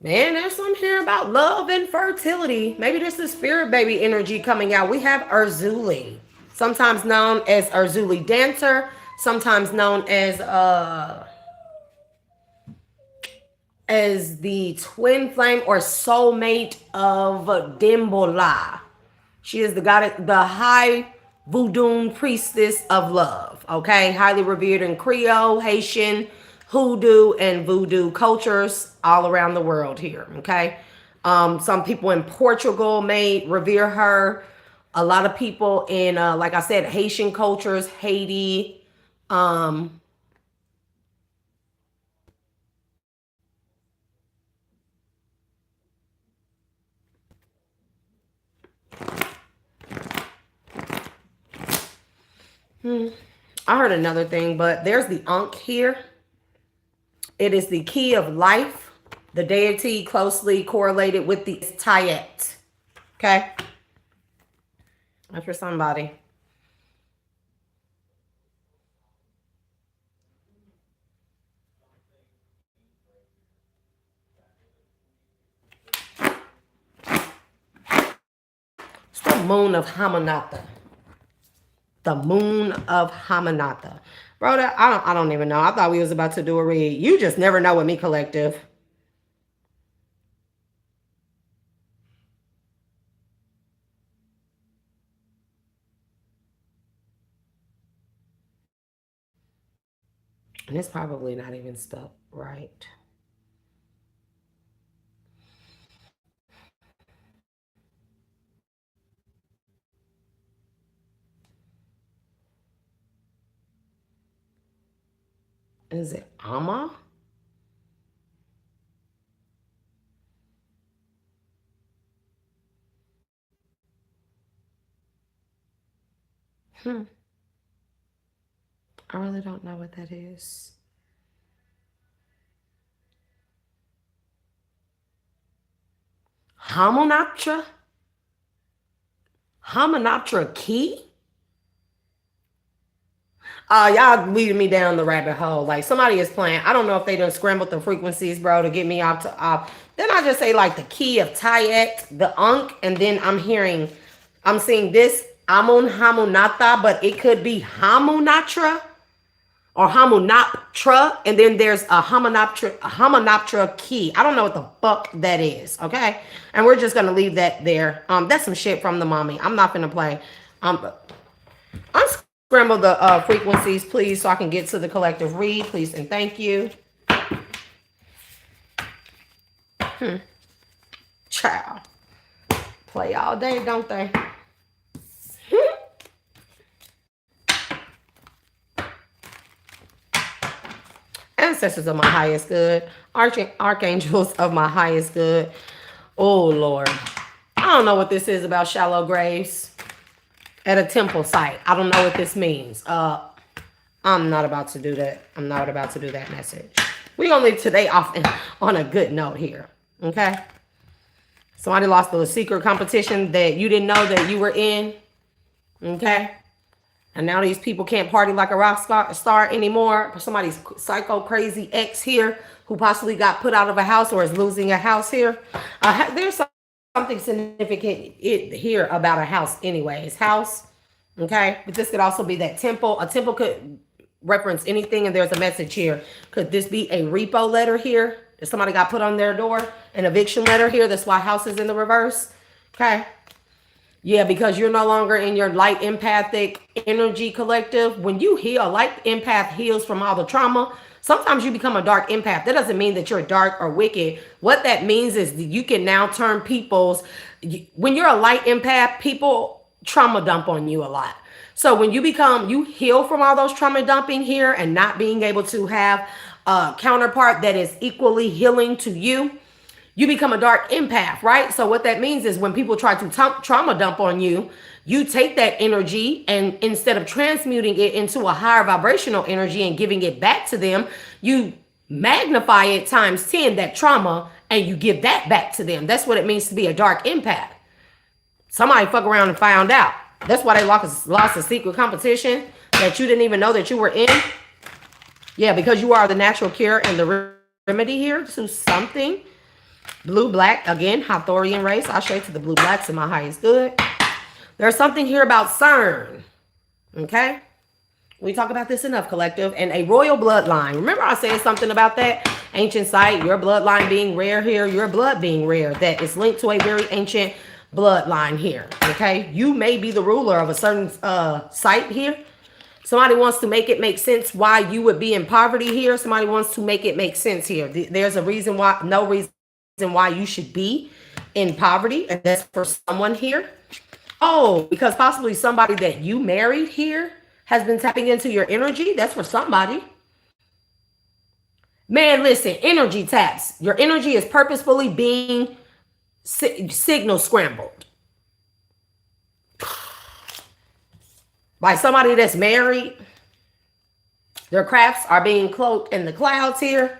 Man, there's some here about love and fertility. Maybe this is spirit baby energy coming out. We have Urzuli, sometimes known as Urzuli Dancer, sometimes known as the twin flame or soulmate of Dimbola. She is the goddess, the high voodoo priestess of love. Okay, highly revered in Creole, Haitian, Hoodoo, and Voodoo cultures all around the world here. Okay, some people in Portugal may revere her. A lot of people in, like I said, Haitian cultures, Haiti. I heard another thing, but there's the Ankh here. It is the key of life, the deity closely correlated with the Tayet. Okay? That's for somebody. It's the moon of Hamanatha. The moon of Hamanatha. Bro, I don't even know. I thought we was about to do a read. You just never know with me, collective. And it's probably not even spelled right. Is it Ama? I really don't know what that is. Homonoptera? Homonoptera key? Y'all leading me down the rabbit hole. Like somebody is playing. I don't know if they done scrambled the frequencies, bro, to get me off to off. Then I just say like the key of Tayet, the Unk, and then I'm seeing this Amun Hamunata, but it could be Hamunatra or Hamunaptra, and then there's a Hamunaptra key. I don't know what the fuck that is, okay? And we're just gonna leave that there. That's some shit from the mommy. I'm not gonna play. Unscramble the frequencies, please, so I can get to the collective read, please, and thank you. Child. Play all day, don't they? Ancestors of my highest good. Archangels of my highest good. Oh, Lord. I don't know what this is about shallow graves at a temple site. I don't know what this means. I'm not about to do that. I'm not about to do that message. We're going to leave today off on a good note here. Okay? Somebody lost the secret competition that you didn't know that you were in. Okay? And now these people can't party like a rock star anymore. Somebody's psycho crazy ex here who possibly got put out of a house or is losing a house here. There's something significant here about a house anyways. House, okay? But this could also be that temple. A temple could reference anything, and there's a message here. Could this be a repo letter here? If somebody got put on their door? An eviction letter here? That's why house is in the reverse. Okay? Yeah, because you're no longer in your light empathic energy collective. When you heal, light empath heals from all the trauma. Sometimes you become a dark empath. That doesn't mean that you're dark or wicked. What that means is that you can now turn when you're a light empath, people trauma dump on you a lot. So when you heal from all those trauma dumping here and not being able to have a counterpart that is equally healing to you, you become a dark empath, right? So what that means is when people try to trauma dump on you, you take that energy and instead of transmuting it into a higher vibrational energy and giving it back to them, you magnify it times 10, that trauma, and you give that back to them. That's what it means to be a dark empath. Somebody fuck around and found out. That's why they lost a secret competition that you didn't even know that you were in. Yeah, because you are the natural cure and the remedy here to something. Blue, black, again, Hathorian race. I'll show you to the blue blacks in my highest good. There's something here about CERN. Okay? We talk about this enough, collective. And a royal bloodline. Remember I said something about that? Ancient site, your bloodline being rare here, your blood being rare. That is linked to a very ancient bloodline here. Okay? You may be the ruler of a certain site here. Somebody wants to make it make sense why you would be in poverty here. Somebody wants to make it make sense here. There's a reason why, no reason why you should be in poverty, and that's for someone here. Oh, because possibly somebody that you married here has been tapping into your energy. That's for somebody. Man, listen, energy taps. Your energy is purposefully being signal scrambled by somebody that's married. Their crafts are being cloaked in the clouds here.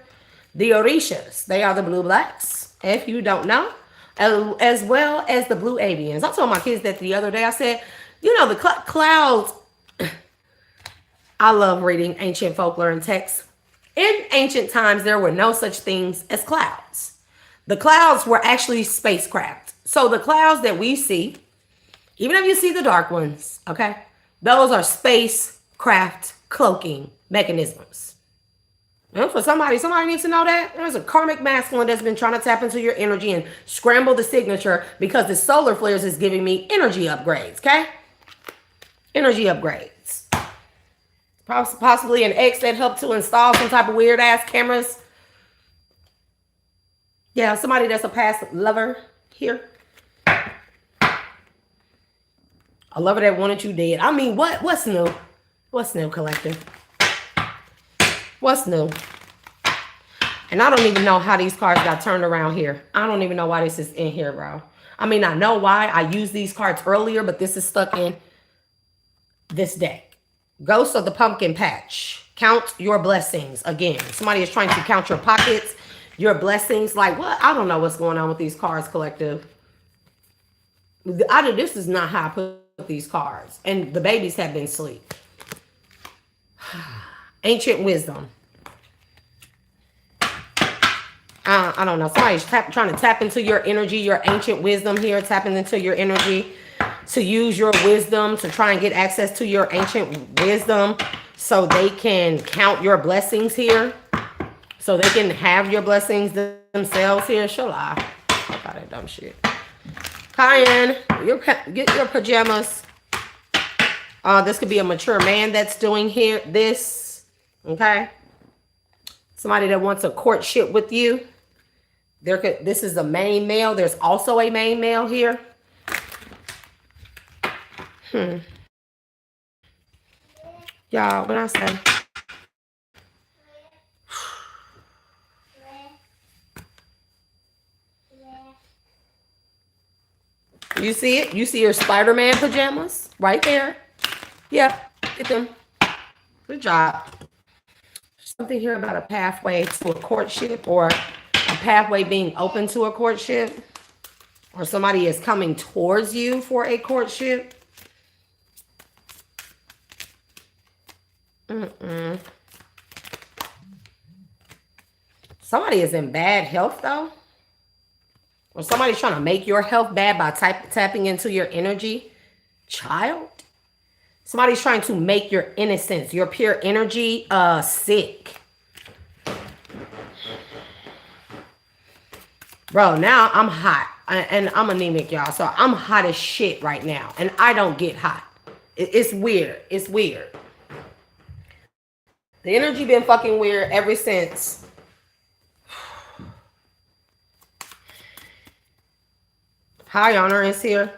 The Orishas, they are the blue blacks, if you don't know, as well as the blue avians. I told my kids that the other day. I said, you know, the clouds, I love reading ancient folklore and texts. In ancient times, there were no such things as clouds. The clouds were actually spacecraft. So the clouds that we see, even if you see the dark ones, okay, those are spacecraft cloaking mechanisms. And for somebody needs to know that. There's a karmic masculine that's been trying to tap into your energy and scramble the signature because the solar flares is giving me energy upgrades, okay? Energy upgrades. Possibly an ex that helped to install some type of weird ass cameras. Yeah, somebody that's a past lover here. A lover that wanted you dead. I mean, what's new? What's new, collective? What's new? And I don't even know how these cards got turned around here. I don't even know why this is in here, bro. I mean, I know why. I used these cards earlier, but this is stuck in this deck. Ghost of the Pumpkin Patch. Count your blessings. Again, somebody is trying to count your pockets, your blessings. Like, what? I don't know what's going on with these cards, collective. This is not how I put these cards. And the babies have been asleep. Ancient wisdom. I don't know. Somebody's trying to tap into your energy, your ancient wisdom here. Tapping into your energy to use your wisdom to try and get access to your ancient wisdom so they can count your blessings here. So they can have your blessings themselves here. She'll lie. Fuck all that dumb shit. Cayenne, get your pajamas. This could be a mature man that's doing here. This, okay? Somebody that wants a courtship with you. This is a main male. There's also a main male here. Y'all, when I say you see it? You see your Spider-Man pajamas right there? Yep, get them. Good job. Something here about a pathway to a courtship, or a pathway being open to a courtship, or somebody is coming towards you for a courtship. Somebody is in bad health though. Or somebody's trying to make your health bad by tapping into your energy. Child. Somebody's trying to make your innocence, your pure energy, sick. Bro, now I'm hot. And I'm anemic, y'all. So I'm hot as shit right now. And I don't get hot. It's weird. It's weird. The energy been fucking weird ever since. High Honor is here.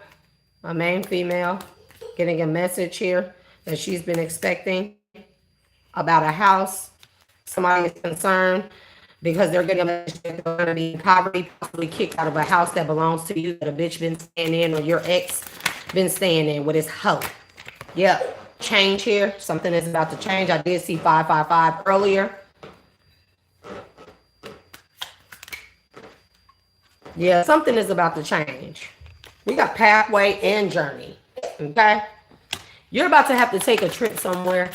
A main female. Getting a message here that she's been expecting about a house. Somebody is concerned because they're getting a message that they're going to be in poverty, possibly kicked out of a house that belongs to you, that a bitch been staying in, or your ex been staying in with his hoe. Yep. Change here. Something is about to change. I did see 555 earlier. Yeah, something is about to change. We got pathway and journey. Okay? You're about to have to take a trip somewhere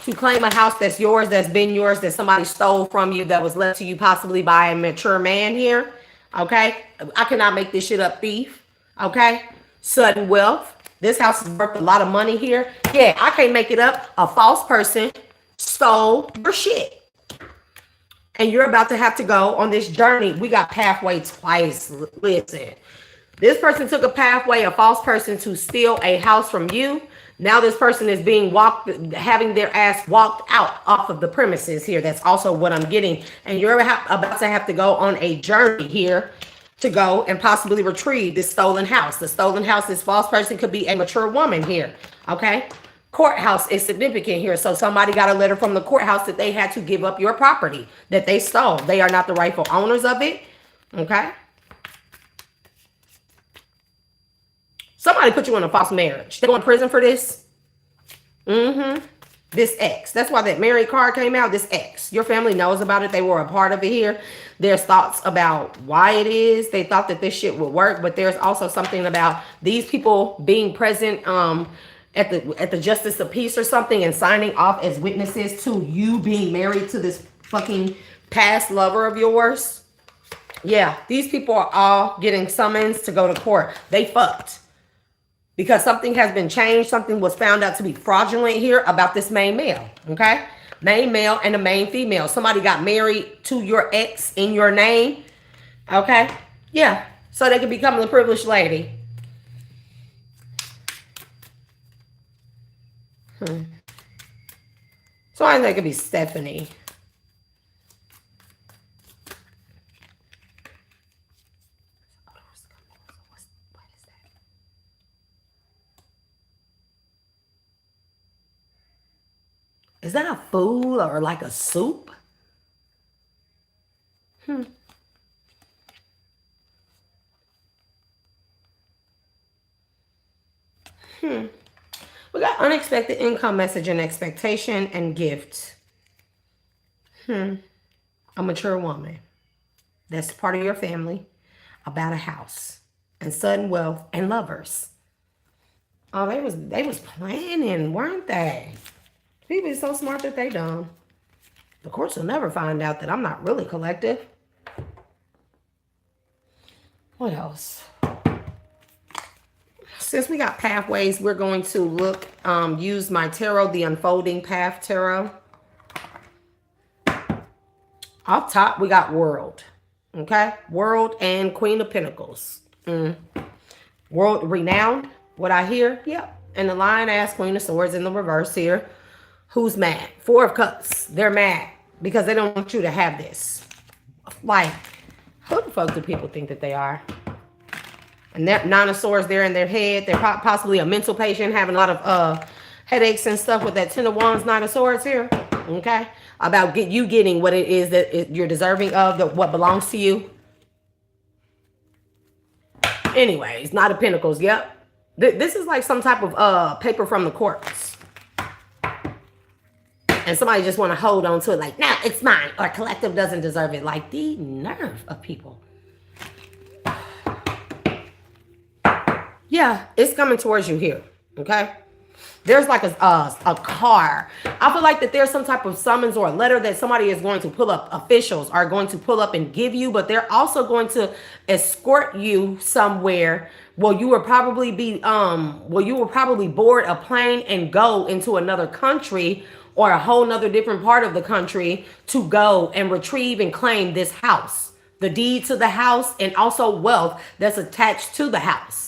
to claim a house that's yours, that's been yours, that somebody stole from you, that was left to you possibly by a mature man here. Okay? I cannot make this shit up, thief. Okay? Sudden wealth. This house is worth a lot of money here. Yeah, I can't make it up. A false person stole your shit. And you're about to have to go on this journey. We got pathway twice. Listen. This person took a pathway, a false person, to steal a house from you. Now this person is being having their ass walked out off of the premises here. That's also what I'm getting. And you're about to have to go on a journey here to go and possibly retrieve this stolen house. The stolen house, this false person could be a mature woman here. Okay? Courthouse is significant here. So somebody got a letter from the courthouse that they had to give up your property that they stole. They are not the rightful owners of it. Okay? Somebody put you in a false marriage. They go in prison for this. This ex. That's why that married card came out. This ex. Your family knows about it. They were a part of it here. There's thoughts about why it is. They thought that this shit would work. But there's also something about these people being present at the Justice of Peace or something and signing off as witnesses to you being married to this fucking past lover of yours. Yeah, these people are all getting summons to go to court. They fucked. Because something has been changed. Something was found out to be fraudulent here about this main male. Okay? Main male and a main female. Somebody got married to your ex in your name. Okay? Yeah. So they could become the privileged lady. So I think it could be Stephanie. Is that a food or like a soup? We got unexpected income message and expectation and gift. A mature woman that's part of your family about a house and sudden wealth and lovers. Oh, they was planning, weren't they? People are so smart that they dumb. Of course, you'll never find out that I'm not really collective. What else? Since we got pathways, we're going to look, use my tarot, the Unfolding Path Tarot. Off top, we got World. Okay? World and Queen of Pentacles. World renowned. What I hear? Yep. And the Lion Ass Queen of Swords in the reverse here. Who's mad? Four of Cups. They're mad because they don't want you to have this. Like, who the fuck do people think that they are? And that Nine of Swords there in their head. They're possibly a mental patient having a lot of headaches and stuff with that Ten of Wands, Nine of Swords here. Okay? About you getting what it is that you're deserving of, what belongs to you. Anyways, Knight of Pentacles. Yep. This is like some type of paper from the courts. And somebody just want to hold on to it like, no, it's mine. Or collective doesn't deserve it. Like, the nerve of people. Yeah, it's coming towards you here. Okay? There's like a car. I feel like that there's some type of summons or a letter that somebody is going to pull up. Officials are going to pull up and give you, but they're also going to escort you somewhere. Well, you will probably board a plane and go into another country or a whole nother different part of the country to go and retrieve and claim this house, the deed to the house, and also wealth that's attached to the house.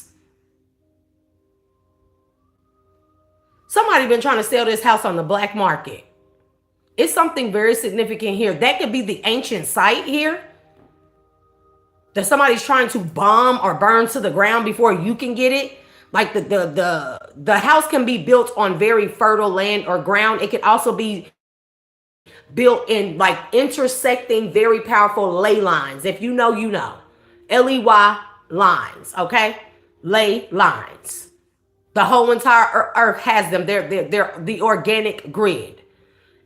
Somebody been trying to sell this house on the black market. It's something very significant here. That could be the ancient site here that somebody's trying to bomb or burn to the ground before you can get it. Like the house can be built on very fertile land or ground. It can also be built in like intersecting very powerful ley lines. If you know, you know. L-E-Y lines, okay? Ley lines. The whole entire earth has them. They're the organic grid.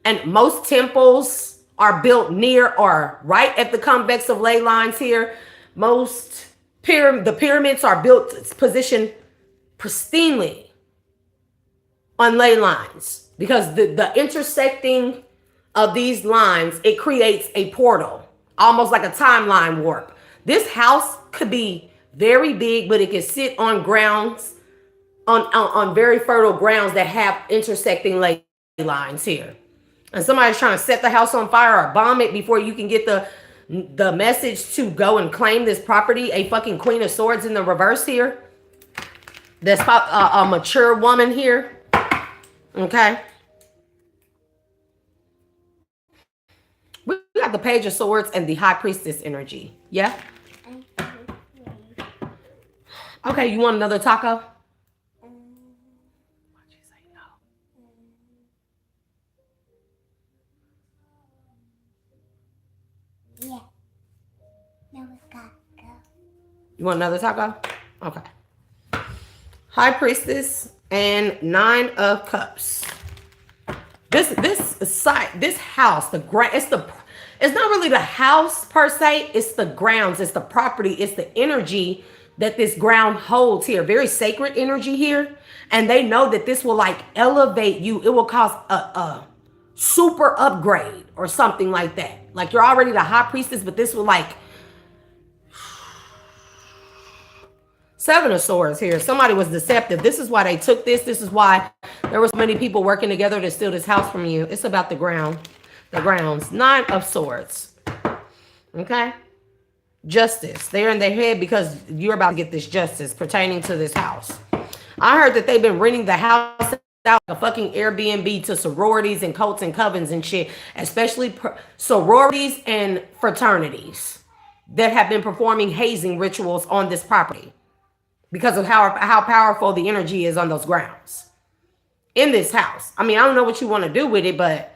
And most temples are built near or right at the convex of ley lines here. Most the pyramids are built, positioned pristinely on ley lines. Because the intersecting of these lines, it creates a portal. Almost like a timeline warp. This house could be very big, but it can sit on grounds, on very fertile grounds that have intersecting ley lines here. And somebody's trying to set the house on fire or bomb it before you can get the message to go and claim this property. A fucking Queen of Swords in the reverse here. That's a mature woman here. Okay. We got the Page of Swords and the High Priestess energy. Yeah? Okay, you want another taco? Yeah. No, it's got to go. You want another taco? Okay. High Priestess and Nine of Cups. This site, this house, it's not really the house per se. It's the grounds. It's the property. It's the energy that this ground holds here. Very sacred energy here. And they know that this will like elevate you. It will cause a super upgrade or something like that. Like you're already the High Priestess, but this will like Seven of Swords here. Somebody was deceptive. This is why they took this. This is why there were so many people working together to steal this house from you. It's about the ground, the grounds. Nine of Swords. Okay. Justice. They're in their head because you're about to get this justice pertaining to this house. I heard that they've been renting the house out like a fucking Airbnb to sororities and cults and covens and shit, especially sororities and fraternities that have been performing hazing rituals on this property because of how powerful the energy is on those grounds. in this house. I mean, I don't know what you want to do with it, but...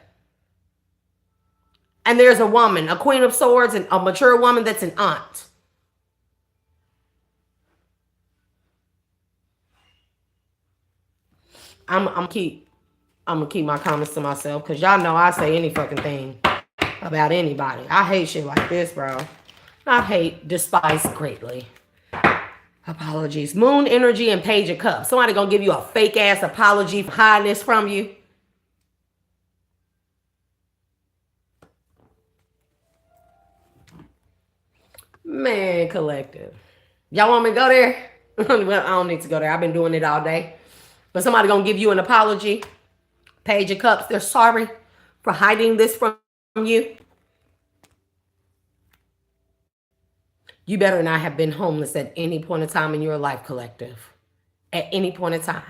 And there's a woman, a Queen of Swords, and a mature woman that's an aunt. I'm gonna keep my comments to myself because y'all know I say any fucking thing about anybody. I hate shit like this, bro. Not hate, despise greatly. Apologies. Moon energy and Page of Cups. Somebody gonna give you a fake ass apology for hiding this from you. Man, collective. Y'all want me to go there? Well, I don't need to go there. I've been doing it all day. But somebody gonna give you an apology. Page of Cups. They're sorry for hiding this from you. You better not have been homeless at any point in time in your life, collective. At any point in time.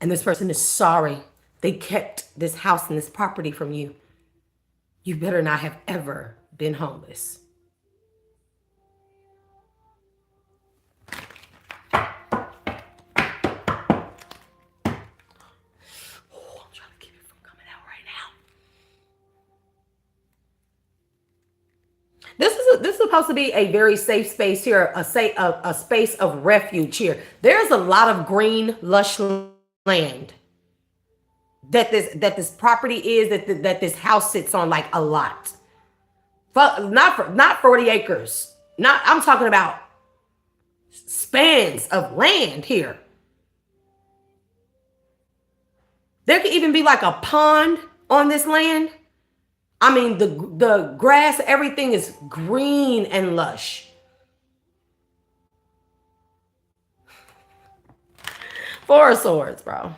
And this person is sorry they kept this house and this property from you. You better not have ever been homeless. This is supposed to be a very safe space here, a space of refuge here. There's a lot of green, lush land that this property is, that this house sits on, like a lot. But not 40 acres. I'm talking about spans of land here. There could even be like a pond on this land. I mean, the grass, everything is green and lush. Four of Swords, bro.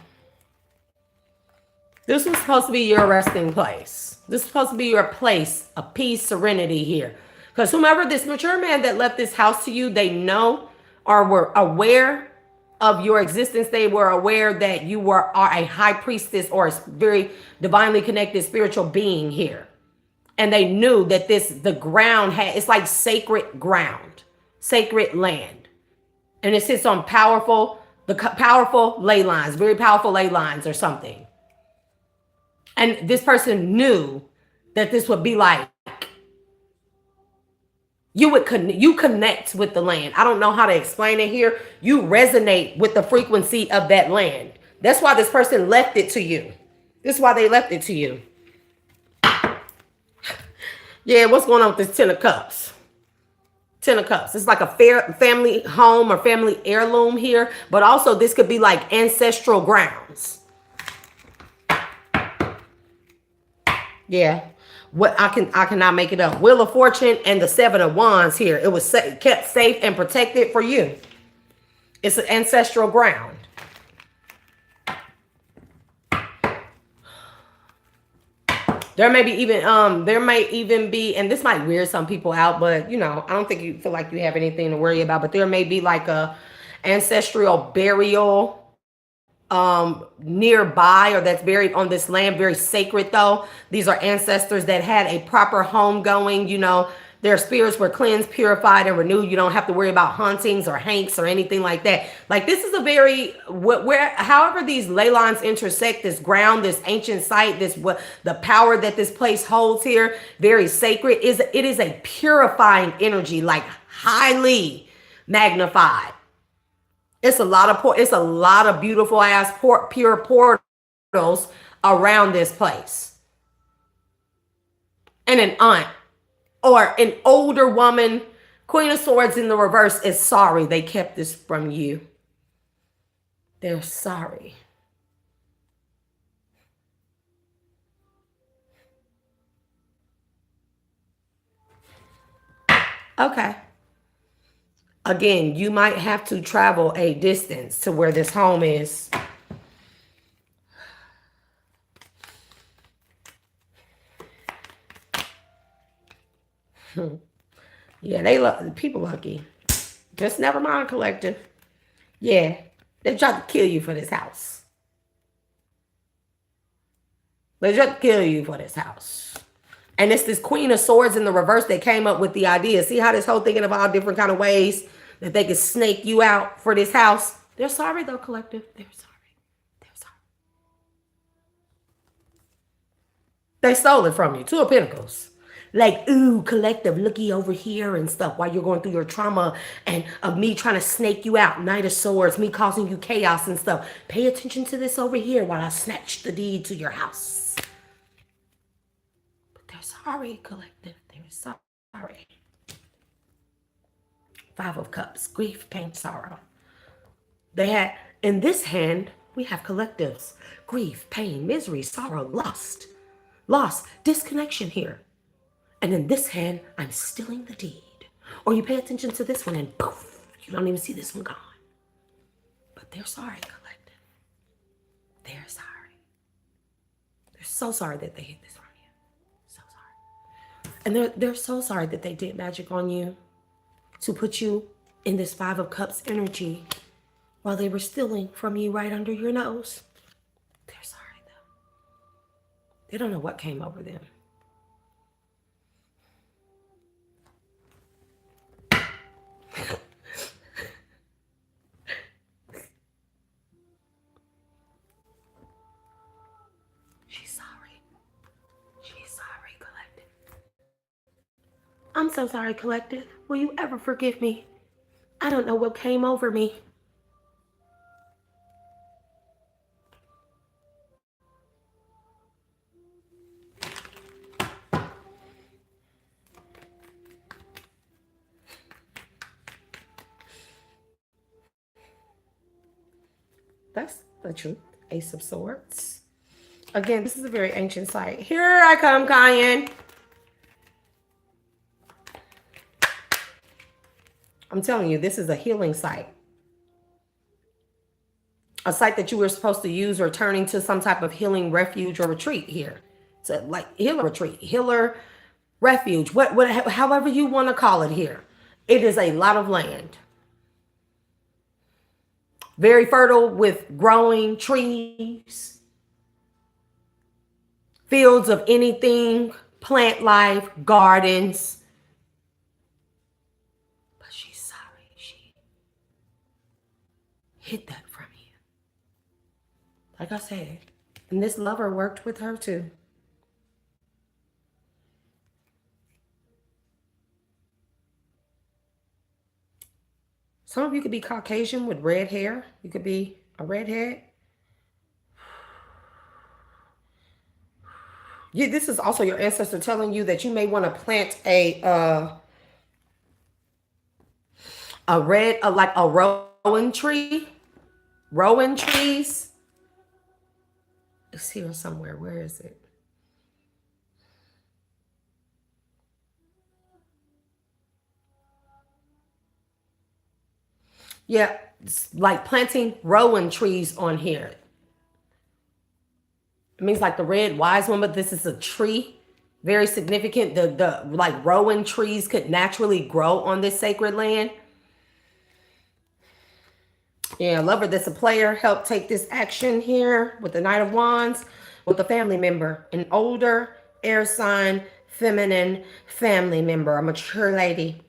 This was supposed to be your resting place. This is supposed to be your place of peace, serenity here. Because whomever this mature man that left this house to you, they know or were aware of your existence. They were aware that you are a high priestess or a very divinely connected spiritual being here. And they knew that the ground it's like sacred ground, sacred land. And it sits on powerful ley lines, very powerful ley lines or something. And this person knew that this would be like, you connect with the land. I don't know how to explain it here. You resonate with the frequency of that land. That's why this person left it to you. This is why they left it to you. Yeah, what's going on with this 10 of Cups? 10 of Cups. It's like a family home or family heirloom here. But also this could be like ancestral grounds. Yeah. What I cannot make it up. Wheel of Fortune and the 7 of Wands here. It was kept safe and protected for you. It's an ancestral ground. There may even be, and this might weird some people out, but you know, I don't think you feel like you have anything to worry about, but there may be like a ancestral burial nearby, or that's buried on this land, very sacred though. These are ancestors that had a proper home going, you know, their spirits were cleansed, purified, and renewed. You don't have to worry about hauntings or hanks or anything like that. Like this is a very, however these ley lines intersect, this ground, this ancient site, the power that this place holds here, very sacred, it is a purifying energy, like highly magnified. It's a lot of beautiful ass pure portals around this place. And an aunt or an older woman, Queen of Swords in the reverse, is sorry they kept this from you. They're sorry. Okay. Again, you might have to travel a distance to where this home is. Yeah, they love people lucky. Just never mind, collective. Yeah, they tried to kill you for this house. They tried to kill you for this house. And it's this Queen of Swords in the reverse that came up with the idea. See how this whole thinking of all different kind of ways that they could snake you out for this house? They're sorry though, collective. They're sorry. They're They stole it from you. Two of Pentacles. Like, ooh, collective, looky over here and stuff while you're going through your trauma and of me trying to snake you out. Knight of Swords, me causing you chaos and stuff. Pay attention to this over here while I snatch the deed to your house. But they're sorry, collective. They're sorry. Five of Cups, grief, pain, sorrow. They had, in this hand, we have collectives. Grief, pain, misery, sorrow, loss, disconnection here. And in this hand, I'm stealing the deed. Or you pay attention to this one and poof, you don't even see this one gone. But they're sorry, collective. They're sorry. They're so sorry that they hit this from you. So sorry. And they're so sorry that they did magic on you to put you in this Five of Cups energy while they were stealing from you right under your nose. They're sorry, though. They don't know what came over them. She's sorry. She's sorry, collective. I'm so sorry, collective. Will you ever forgive me? I don't know what came over me. That's the truth. Ace of Swords. Again, this is a very ancient site. Here I come, Cayenne. I'm telling you, this is a healing site. A site that you were supposed to use or turning to some type of healing refuge or retreat here. So like healer retreat, healer refuge, however you want to call it here. It is a lot of land. Very fertile with growing trees, fields of anything, plant life, gardens. But she's sorry. She hid that from you. Like I said, and this lover worked with her too. Some of you could be Caucasian with red hair. You could be a redhead. This is also your ancestor telling you that you may want to plant a rowan tree. Rowan trees. It's here somewhere. Where is it? Yeah, it's like planting rowan trees on here. It means like the red wise one, but this is a tree. Very significant. The like rowan trees could naturally grow on this sacred land. Yeah, lover that's a player helped take this action here with the Knight of Wands with a family member, an older air sign, feminine family member, a mature lady.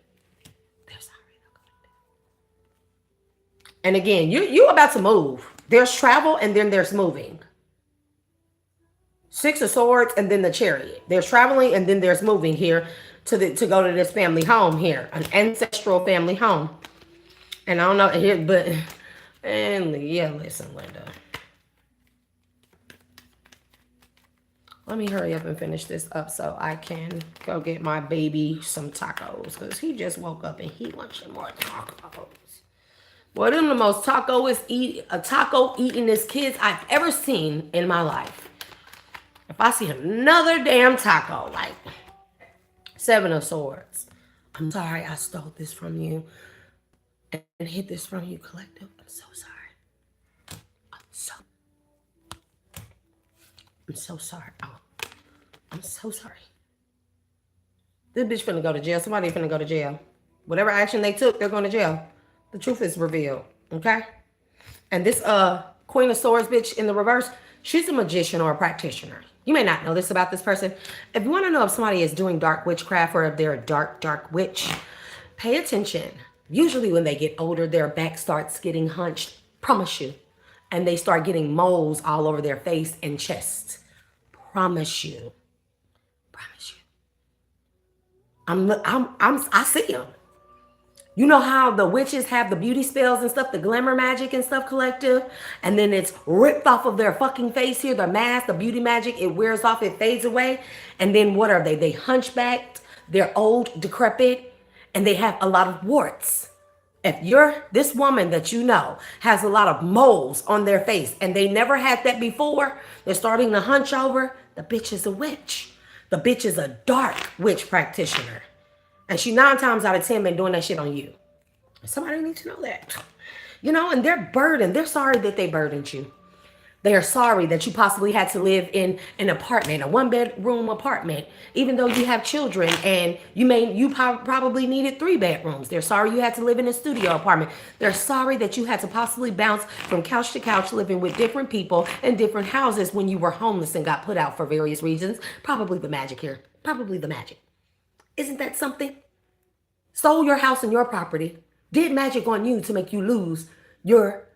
And again, you about to move. There's travel and then there's moving. Six of Swords and then the Chariot. There's traveling and then there's moving here to go to this family home here, an ancestral family home. And I don't know here, but and yeah, listen, Linda. Let me hurry up and finish this up so I can go get my baby some tacos because he just woke up and he wants some more tacos. Well, them the most taco eatingest kids I've ever seen in my life. If I see another damn taco, like Seven of Swords. I'm sorry I stole this from you and hid this from you, collective. I'm so sorry. I'm so sorry. Oh, I'm so sorry. This bitch finna go to jail. Somebody finna go to jail. Whatever action they took, they're going to jail. The truth is revealed, okay? And this Queen of Swords bitch in the reverse, she's a magician or a practitioner. You may not know this about this person. If you want to know if somebody is doing dark witchcraft or if they're a dark witch, pay attention. Usually when they get older, their back starts getting hunched, promise you. And they start getting moles all over their face and chest. Promise you. Promise you. I see them. You know how the witches have the beauty spells and stuff, the glamour magic and stuff collective, and then it's ripped off of their fucking face here, the mask, the beauty magic, it wears off, it fades away. And then what are they? They hunchbacked, they're old, decrepit, and they have a lot of warts. If this woman that you know has a lot of moles on their face and they never had that before, they're starting to hunch over, the bitch is a witch. The bitch is a dark witch practitioner. And she 9 times out of 10 been doing that shit on you. Somebody needs to know that. You know, and they're burdened. They're sorry that they burdened you. They are sorry that you possibly had to live in an apartment, a 1-bedroom apartment, even though you have children and you probably needed 3 bedrooms. They're sorry you had to live in a studio apartment. They're sorry that you had to possibly bounce from couch to couch living with different people in different houses when you were homeless and got put out for various reasons. Probably the magic here. Probably the magic. Isn't that something? Stole your house and your property, did magic on you to make you lose your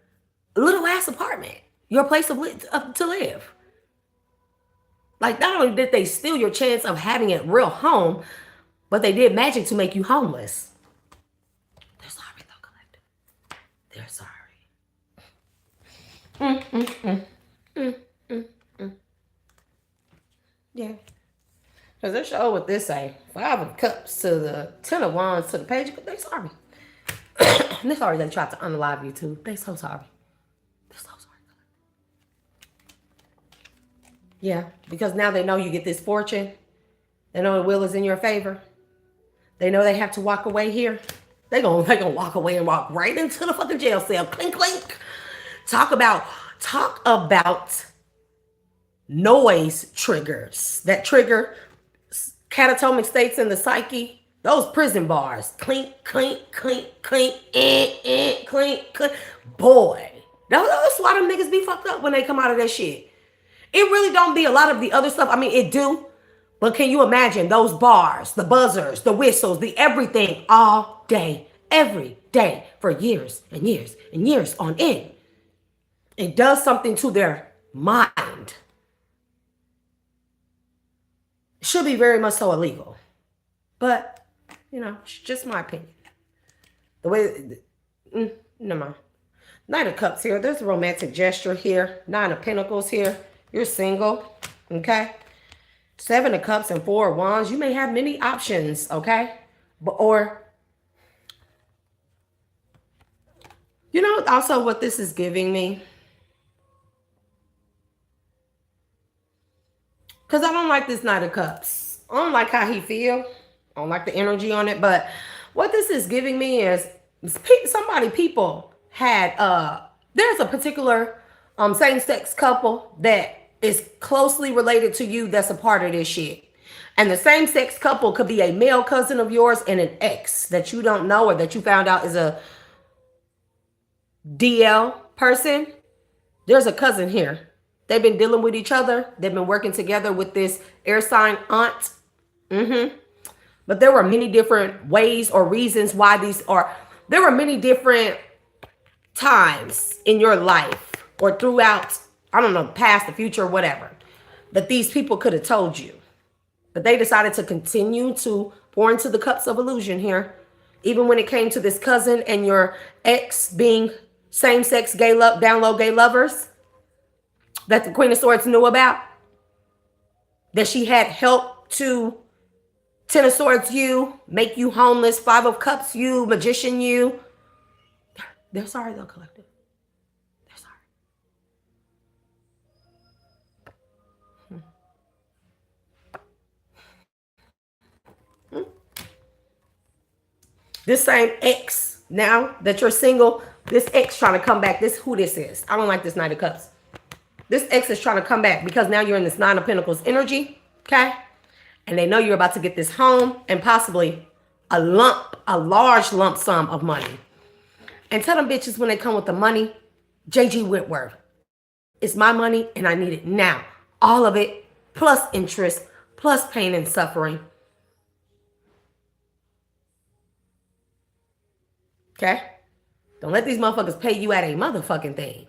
little ass apartment, your place to live. Like, not only did they steal your chance of having a real home, but they did magic to make you homeless. They're sorry, though, collective. They're sorry. Yeah. Because they show what this say. 5 of Cups to the 10 of Wands to the Page. They're sorry. They're sorry they tried to unalive you too. They're so sorry. They're so sorry. Yeah, because now they know you get this fortune. They know the will is in your favor. They know they have to walk away here. They gonna walk away and walk right into the fucking jail cell. Clink, clink. Talk about noise triggers that trigger catatonic states in the psyche. Those prison bars. Clink, clink, clink, clink, clink, clink. Boy, that's why them niggas be fucked up when they come out of that shit. It really don't be a lot of the other stuff. I mean, it do. But can you imagine those bars, the buzzers, the whistles, the everything all day, every day for years and years and years on end? It does something to their mind. It should be very much so illegal. But, you know, it's just my opinion. The way, never mind. 9 of Cups here. There's a romantic gesture here. 9 of Pentacles here. You're single, okay? 7 of Cups and 4 of Wands. You may have many options, okay? Or, you know, also what this is giving me. Because I don't like this 9 of Cups. I don't like how he feel. I don't like the energy on it. But what this is giving me is people had, there's a particular same-sex couple that is closely related to you that's a part of this shit. And the same-sex couple could be a male cousin of yours and an ex that you don't know or that you found out is a DL person. There's a cousin here. They've been dealing with each other. They've been working together with this air sign aunt. But there were many different ways or reasons why there were many different times in your life or throughout, I don't know, past, the future, whatever, that these people could have told you. But they decided to continue to pour into the cups of illusion here. Even when it came to this cousin and your ex being same-sex down low gay lovers that the Queen of Swords knew about, that she had helped to 10 of Swords you, make you homeless, 5 of Cups you, magician you. They're sorry though, collective. They're sorry. This same ex, now that you're single, this ex trying to come back. This who this is. I don't like this 9 of Cups. This ex is trying to come back because now you're in this 9 of Pentacles energy, okay? And they know you're about to get this home and possibly a large lump sum of money. And tell them bitches when they come with the money, J.G. Whitworth, it's my money and I need it now. All of it, plus interest, plus pain and suffering. Okay? Don't let these motherfuckers pay you at a motherfucking thing.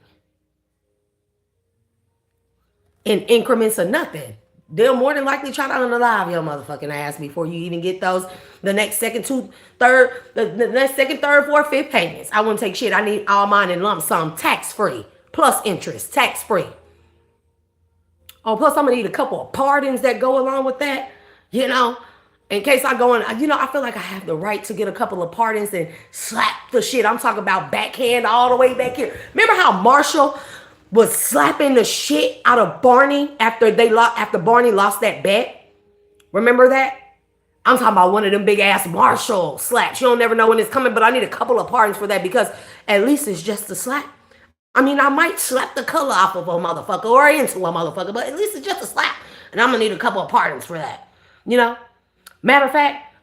In increments of nothing. they'll more than likely try to unalive your motherfucking ass before you even get those the next second, the next second, third, fourth, fifth payments. I wouldn't take shit. I need all mine in lump sum, tax free, plus interest, tax free. Oh, plus I'm gonna need a couple of pardons that go along with that, you know, in case I go in, you know, I feel like I have the right to get a couple of pardons and slap the shit. I'm talking about backhand all the way back here. Remember how Marshall was slapping the shit out of Barney after Barney lost that bet? Remember that? I'm talking about one of them big ass Marshall slaps. You don't never know when it's coming, but I need a couple of pardons for that because at least it's just a slap. I mean, I might slap the color off of a motherfucker or into a motherfucker, but at least it's just a slap. And I'm gonna need a couple of pardons for that. You know? Matter of fact,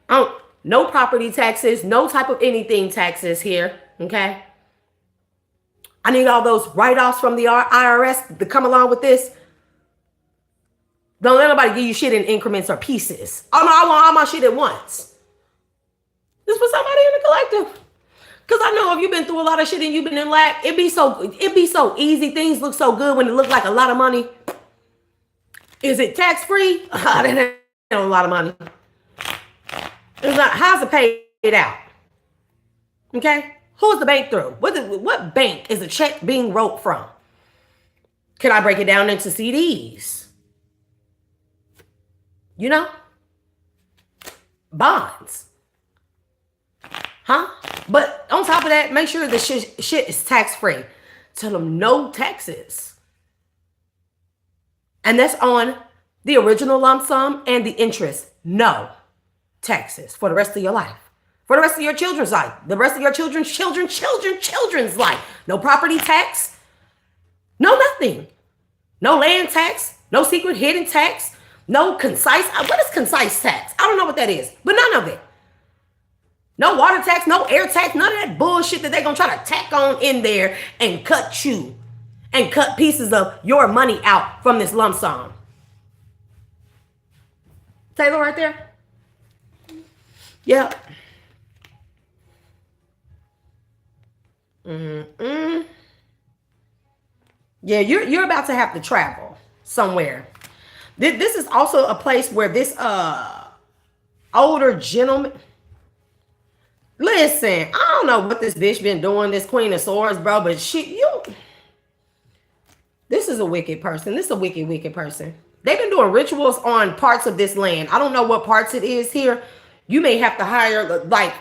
no property taxes, no type of anything taxes here. Okay? I need all those write-offs from the IRS to come along with this. Don't let nobody give you shit in increments or pieces. Oh no, I want all my shit at once. This was somebody in the collective. Cause I know if you've been through a lot of shit and you've been in lack, it'd be so easy. Things look so good when it look like a lot of money. Is it tax free? That ain't a lot of money. It's not. How's it paid out? Okay. Who's the bank through? What bank is a check being wrote from? Can I break it down into CDs? You know? Bonds. Huh? But on top of that, make sure the shit is tax-free. Tell them no taxes. And that's on the original lump sum and the interest. No taxes for the rest of your life. For the rest of your children's life. The rest of your children's life. No property tax. No nothing. No land tax. No secret hidden tax. No concise. What is concise tax? I don't know what that is. But none of it. No water tax. No air tax. None of that bullshit that they're going to try to tack on in there and cut you. And cut pieces of your money out from this lump sum. Taylor right there? Yep. Yeah, you're about to have to travel somewhere. This is also a place where this older gentleman. Listen, I don't know what this bitch been doing, this Queen of Swords, bro, but this is a wicked person. This is a wicked person. They've been doing rituals on parts of this land. I don't know what parts it is here. You may have to hire, like,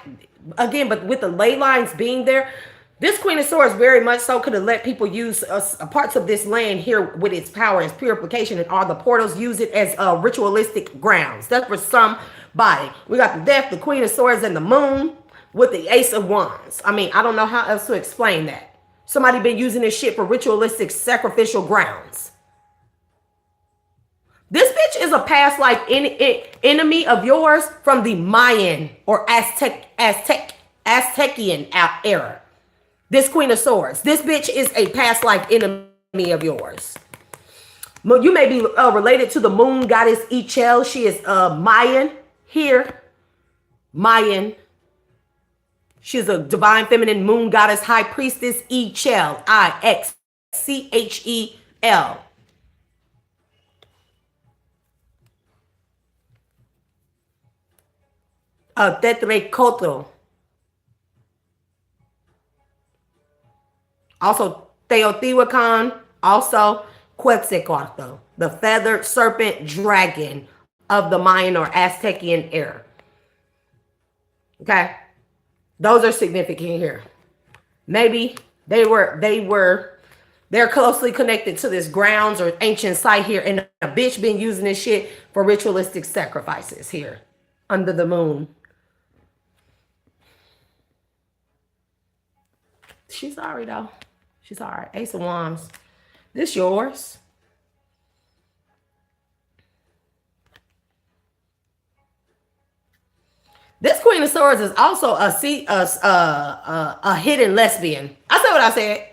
again, but with the ley lines being there, this Queen of Swords very much so could have let people use parts of this land here with its power, its purification, and all the portals use it as ritualistic grounds. That's for somebody. We got the Death, the Queen of Swords, and the Moon with the Ace of Wands. I mean, I don't know how else to explain that. Somebody been using this shit for ritualistic sacrificial grounds. This bitch is a past life enemy of yours from the Mayan or Aztecian era. This Queen of Swords. This bitch is a past life enemy of yours. You may be related to the moon goddess Ichel. She is Mayan here. Mayan. She's a divine feminine moon goddess high priestess Ichel. Ixchel. Tetrecotl. Also Teotihuacan. Also Quetzalcoatl, the feathered serpent dragon of the Mayan or Aztecian era. Okay. Those are significant here. Maybe they're closely connected to this grounds or ancient site here, and a bitch been using this shit for ritualistic sacrifices here under the moon. She's sorry though. She's all right. Ace of Wands. This yours. This Queen of Swords is also a hidden lesbian. I said what I said.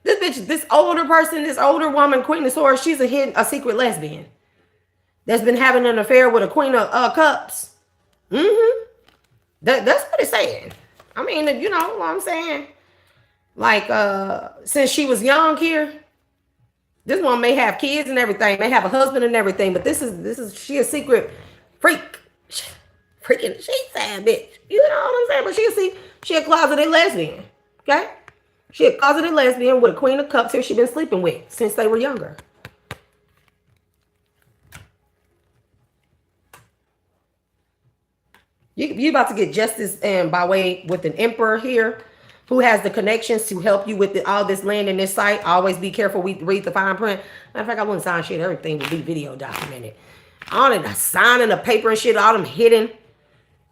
This bitch, this older person, this older woman, Queen of Swords, she's a secret lesbian that's been having an affair with a Queen of Cups. That's what it's saying. I mean, you know what I'm saying? Like, since she was young here, This one may have kids and everything, may have a husband and everything, but she a secret freak. Freaking, she's sad bitch. You know what I'm saying? But she a closeted lesbian. Okay? She a closeted lesbian with a queen of cups who she been sleeping with since they were younger. You about to get justice and by way with an emperor here who has the connections to help you with all this land in this site. Always be careful. We read the fine print. Matter of fact, I wouldn't sign shit. Everything would be video documented. All of the signing the paper and shit, all them hidden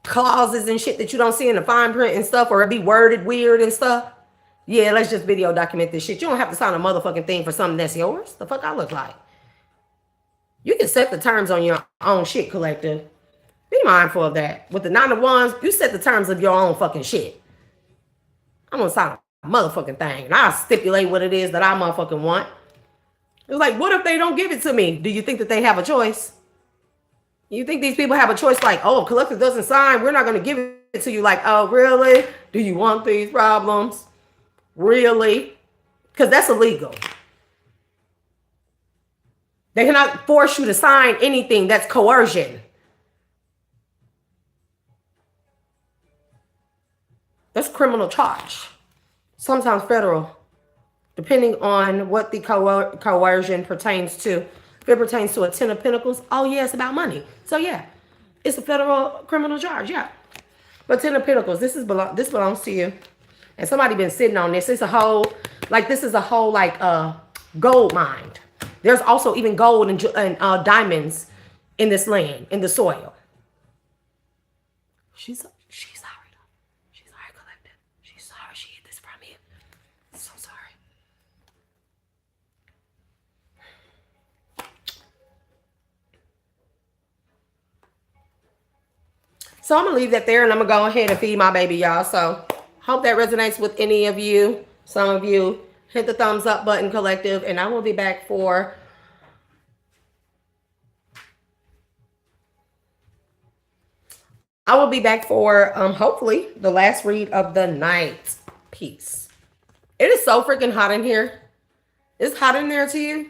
clauses and shit that you don't see in the fine print and stuff, or it be worded weird and stuff. Yeah, let's just video document this shit. You don't have to sign a motherfucking thing for something that's yours. The fuck I look like? You can set the terms on your own shit, collective. Be mindful of that. With the 9 of Wands, you set the terms of your own fucking shit. I'm gonna sign a motherfucking thing, and I'll stipulate what it is that I motherfucking want. It's like, what if they don't give it to me? Do you think that they have a choice? You think these people have a choice like, oh, if collective doesn't sign, we're not going to give it to you. Like, oh, really? Do you want these problems? Really? Because that's illegal. They cannot force you to sign anything. That's coercion. That's criminal charge. Sometimes federal, depending on what the coercion pertains to. If it pertains to a 10 of Pentacles, oh yeah, it's about money. So yeah, it's a federal criminal charge, yeah. But 10 of Pentacles, this belongs to you. And somebody been sitting on this. It's a whole, this is a whole gold mine. There's also even gold and diamonds in this land, in the soil. She's sorry. She's sorry, collective. She's sorry she hid this from you. So sorry. So I'm going to leave that there, and I'm going to go ahead and feed my baby, y'all. So hope that resonates with any of you. Some of you, hit the thumbs up button, collective, and I will be back for hopefully the last read of the night. Peace. It is so freaking hot in here. It's hot in there to you.